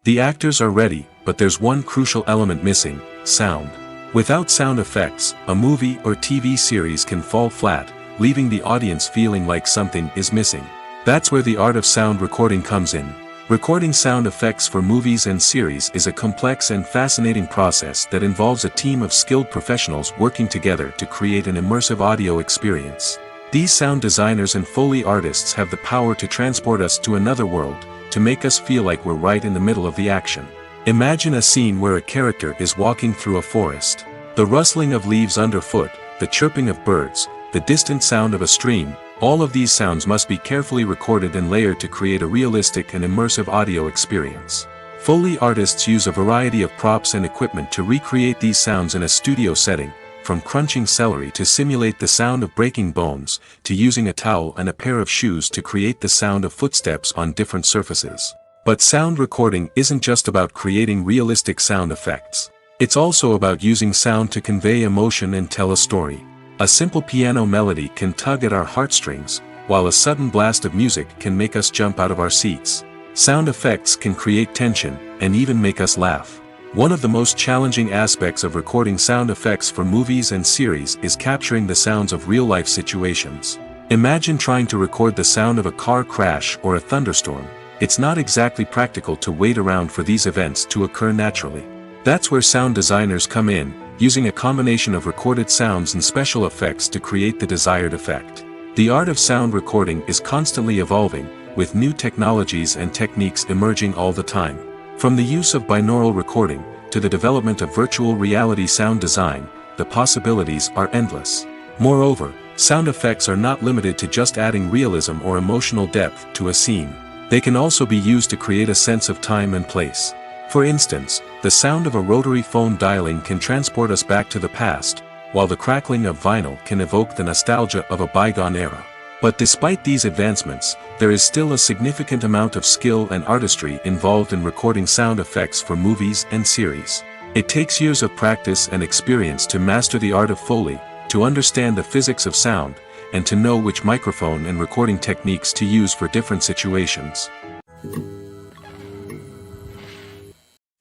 The actors are ready, but there's one crucial element missing: sound. Without sound effects, a movie or TV series can fall flat, leaving the audience feeling like something is missing. That's where the art of sound recording comes in. Recording sound effects for movies and series is a complex and fascinating process that involves a team of skilled professionals working together to create an immersive audio experience. These sound designers and Foley artists have the power to transport us to another world, to make us feel like we're right in the middle of the action. Imagine a scene where a character is walking through a forest. The rustling of leaves underfoot, the chirping of birds, the distant sound of a stream, all of these sounds must be carefully recorded and layered to create a realistic and immersive audio experience. Foley artists use a variety of props and equipment to recreate these sounds in a studio setting, from crunching celery to simulate the sound of breaking bones, to using a towel and a pair of shoes to create the sound of footsteps on different surfaces. But sound recording isn't just about creating realistic sound effects. It's also about using sound to convey emotion and tell a story. A simple piano melody can tug at our heartstrings, while a sudden blast of music can make us jump out of our seats. Sound effects can create tension, and even make us laugh. One of the most challenging aspects of recording sound effects for movies and series is capturing the sounds of real-life situations. Imagine trying to record the sound of a car crash or a thunderstorm. It's not exactly practical to wait around for these events to occur naturally. That's where sound designers come in, using a combination of recorded sounds and special effects to create the desired effect. The art of sound recording is constantly evolving, with new technologies and techniques emerging all the time. From the use of binaural recording, to the development of virtual reality sound design, the possibilities are endless. Moreover, sound effects are not limited to just adding realism or emotional depth to a scene. They can also be used to create a sense of time and place. For instance, the sound of a rotary phone dialing can transport us back to the past, while the crackling of vinyl can evoke the nostalgia of a bygone era. But despite these advancements, there is still a significant amount of skill and artistry involved in recording sound effects for movies and series. It takes years of practice and experience to master the art of Foley, to understand the physics of sound, and to know which microphone and recording techniques to use for different situations.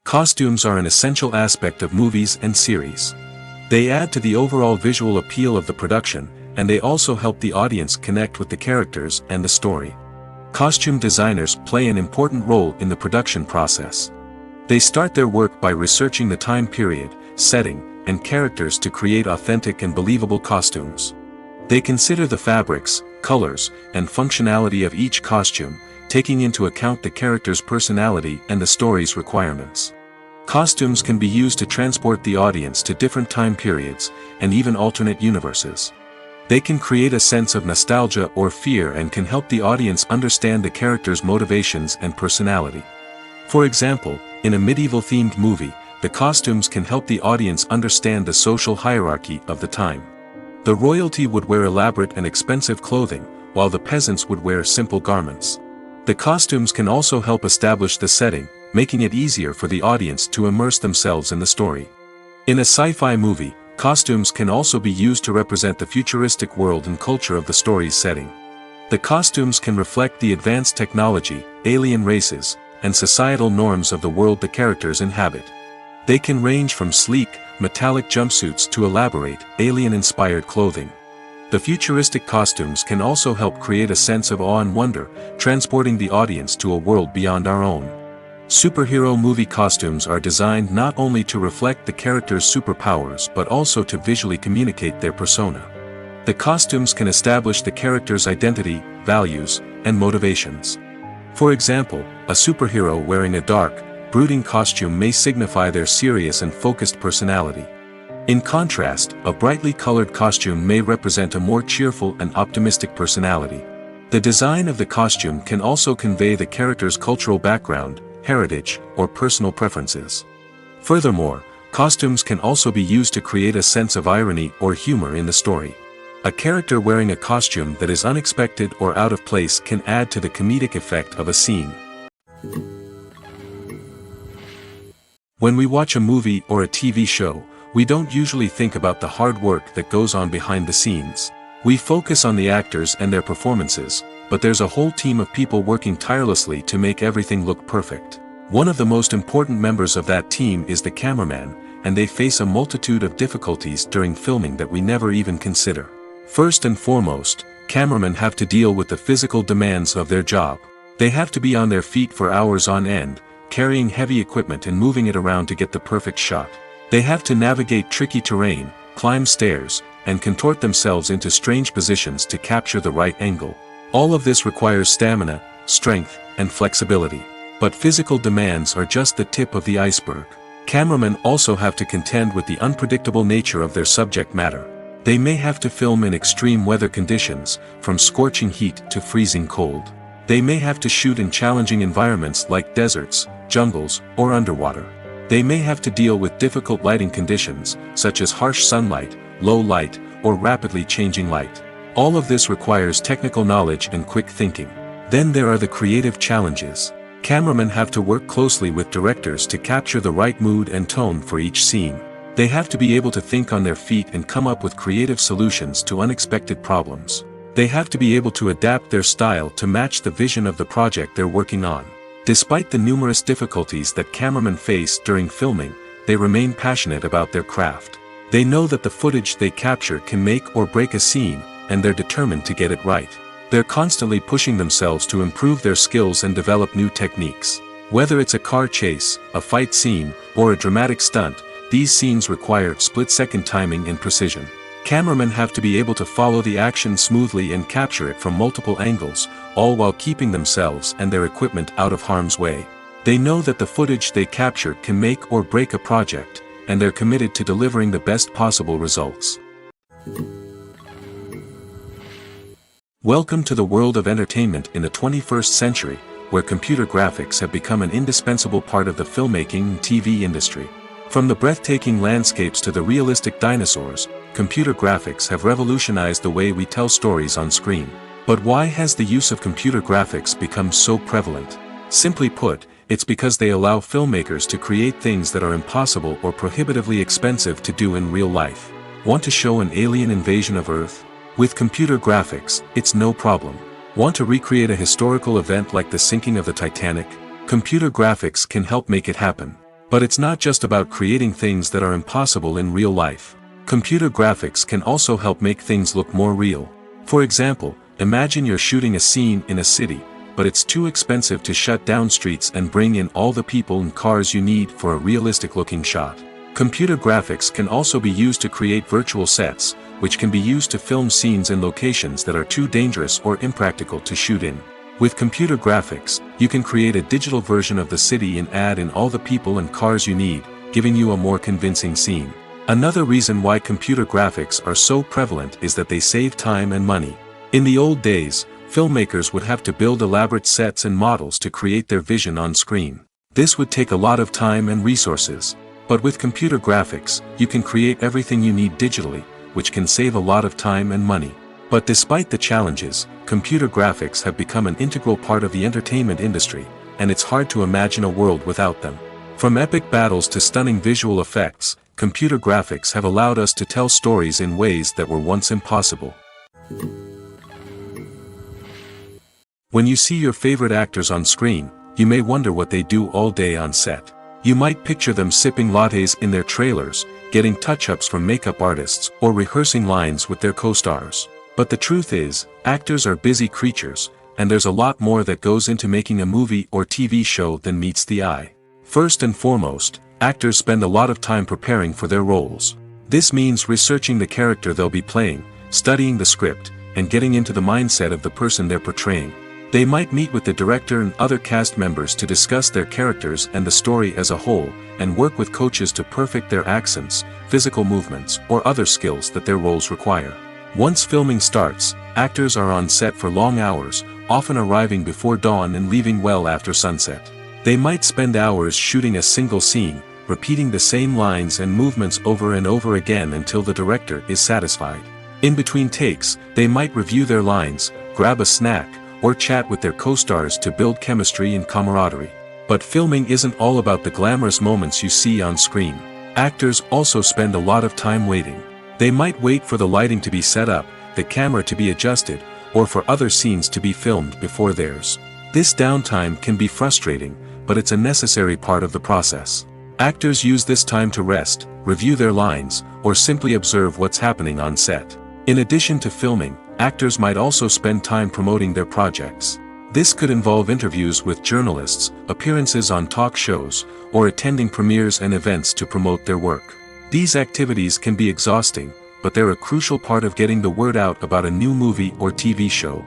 Costumes are an essential aspect of movies and series. They add to the overall visual appeal of the production, and they also help the audience connect with the characters and the story. Costume designers play an important role in the production process. They start their work by researching the time period, setting, and characters to create authentic and believable costumes. They consider the fabrics, colors, and functionality of each costume, taking into account the character's personality and the story's requirements. Costumes can be used to transport the audience to different time periods, and even alternate universes. They can create a sense of nostalgia or fear and can help the audience understand the character's motivations and personality. For example, in a medieval-themed movie, the costumes can help the audience understand the social hierarchy of the time. The royalty would wear elaborate and expensive clothing, while the peasants would wear simple garments. The costumes can also help establish the setting, making it easier for the audience to immerse themselves in the story. In a sci-fi movie, costumes can also be used to represent the futuristic world and culture of the story's setting. The costumes can reflect the advanced technology, alien races, and societal norms of the world the characters inhabit. They can range from sleek, metallic jumpsuits to elaborate, alien-inspired clothing. The futuristic costumes can also help create a sense of awe and wonder, transporting the audience to a world beyond our own. Superhero movie costumes are designed not only to reflect the character's superpowers but also to visually communicate their persona. The costumes can establish the character's identity, values, and motivations. For example, a superhero wearing a dark, brooding costume may signify their serious and focused personality. In contrast, a brightly colored costume may represent a more cheerful and optimistic personality. The design of the costume can also convey the character's cultural background, heritage, or personal preferences. Furthermore, costumes can also be used to create a sense of irony or humor in the story. A character wearing a costume that is unexpected or out of place can add to the comedic effect of a scene. When we watch a movie or a TV show, we don't usually think about the hard work that goes on behind the scenes. We focus on the actors and their performances, but there's a whole team of people working tirelessly to make everything look perfect. One of the most important members of that team is the cameraman, and they face a multitude of difficulties during filming that we never even consider. First and foremost, cameramen have to deal with the physical demands of their job. They have to be on their feet for hours on end, carrying heavy equipment and moving it around to get the perfect shot. They have to navigate tricky terrain, climb stairs, and contort themselves into strange positions to capture the right angle. All of this requires stamina, strength, and flexibility. But physical demands are just the tip of the iceberg. Cameramen also have to contend with the unpredictable nature of their subject matter. They may have to film in extreme weather conditions, from scorching heat to freezing cold. They may have to shoot in challenging environments like deserts, jungles, or underwater. They may have to deal with difficult lighting conditions, such as harsh sunlight, low light, or rapidly changing light. All of this requires technical knowledge and quick thinking. Then there are the creative challenges. Cameramen have to work closely with directors to capture the right mood and tone for each scene. They have to be able to think on their feet and come up with creative solutions to unexpected problems. They have to be able to adapt their style to match the vision of the project they're working on. Despite the numerous difficulties that cameramen face during filming, they remain passionate about their craft. They know that the footage they capture can make or break a scene, and they're determined to get it right. They're constantly pushing themselves to improve their skills and develop new techniques. Whether it's a car chase, a fight scene, or a dramatic stunt, these scenes require split-second timing and precision. Cameramen have to be able to follow the action smoothly and capture it from multiple angles, all while keeping themselves and their equipment out of harm's way. They know that the footage they capture can make or break a project, and they're committed to delivering the best possible results. Welcome to the world of entertainment in the 21st century, where computer graphics have become an indispensable part of the filmmaking and TV industry. From the breathtaking landscapes to the realistic dinosaurs, computer graphics have revolutionized the way we tell stories on screen. But why has the use of computer graphics become so prevalent? Simply put, it's because they allow filmmakers to create things that are impossible or prohibitively expensive to do in real life. Want to show an alien invasion of Earth? With computer graphics, it's no problem. Want to recreate a historical event like the sinking of the Titanic? Computer graphics can help make it happen. But it's not just about creating things that are impossible in real life. Computer graphics can also help make things look more real. For example, imagine you're shooting a scene in a city, but it's too expensive to shut down streets and bring in all the people and cars you need for a realistic-looking shot. Computer graphics can also be used to create virtual sets, which can be used to film scenes in locations that are too dangerous or impractical to shoot in. With computer graphics, you can create a digital version of the city and add in all the people and cars you need, giving you a more convincing scene. Another reason why computer graphics are so prevalent is that they save time and money. In the old days, filmmakers would have to build elaborate sets and models to create their vision on screen. This would take a lot of time and resources. But with computer graphics, you can create everything you need digitally, which can save a lot of time and money. But despite the challenges, computer graphics have become an integral part of the entertainment industry, and it's hard to imagine a world without them. From epic battles to stunning visual effects, computer graphics have allowed us to tell stories in ways that were once impossible. When you see your favorite actors on screen, you may wonder what they do all day on set. You might picture them sipping lattes in their trailers, getting touch-ups from makeup artists, or rehearsing lines with their co-stars. But the truth is, actors are busy creatures, and there's a lot more that goes into making a movie or TV show than meets the eye. First and foremost, actors spend a lot of time preparing for their roles. This means researching the character they'll be playing, studying the script, and getting into the mindset of the person they're portraying. They might meet with the director and other cast members to discuss their characters and the story as a whole, and work with coaches to perfect their accents, physical movements, or other skills that their roles require. Once filming starts, actors are on set for long hours, often arriving before dawn and leaving well after sunset. They might spend hours shooting a single scene, repeating the same lines and movements over and over again until the director is satisfied. In between takes, they might review their lines, grab a snack, or chat with their co-stars to build chemistry and camaraderie. But filming isn't all about the glamorous moments you see on screen. Actors also spend a lot of time waiting. They might wait for the lighting to be set up, the camera to be adjusted, or for other scenes to be filmed before theirs. This downtime can be frustrating, but it's a necessary part of the process. Actors use this time to rest, review their lines, or simply observe what's happening on set. In addition to filming, actors might also spend time promoting their projects. This could involve interviews with journalists, appearances on talk shows, or attending premieres and events to promote their work. These activities can be exhausting, but they're a crucial part of getting the word out about a new movie or TV show.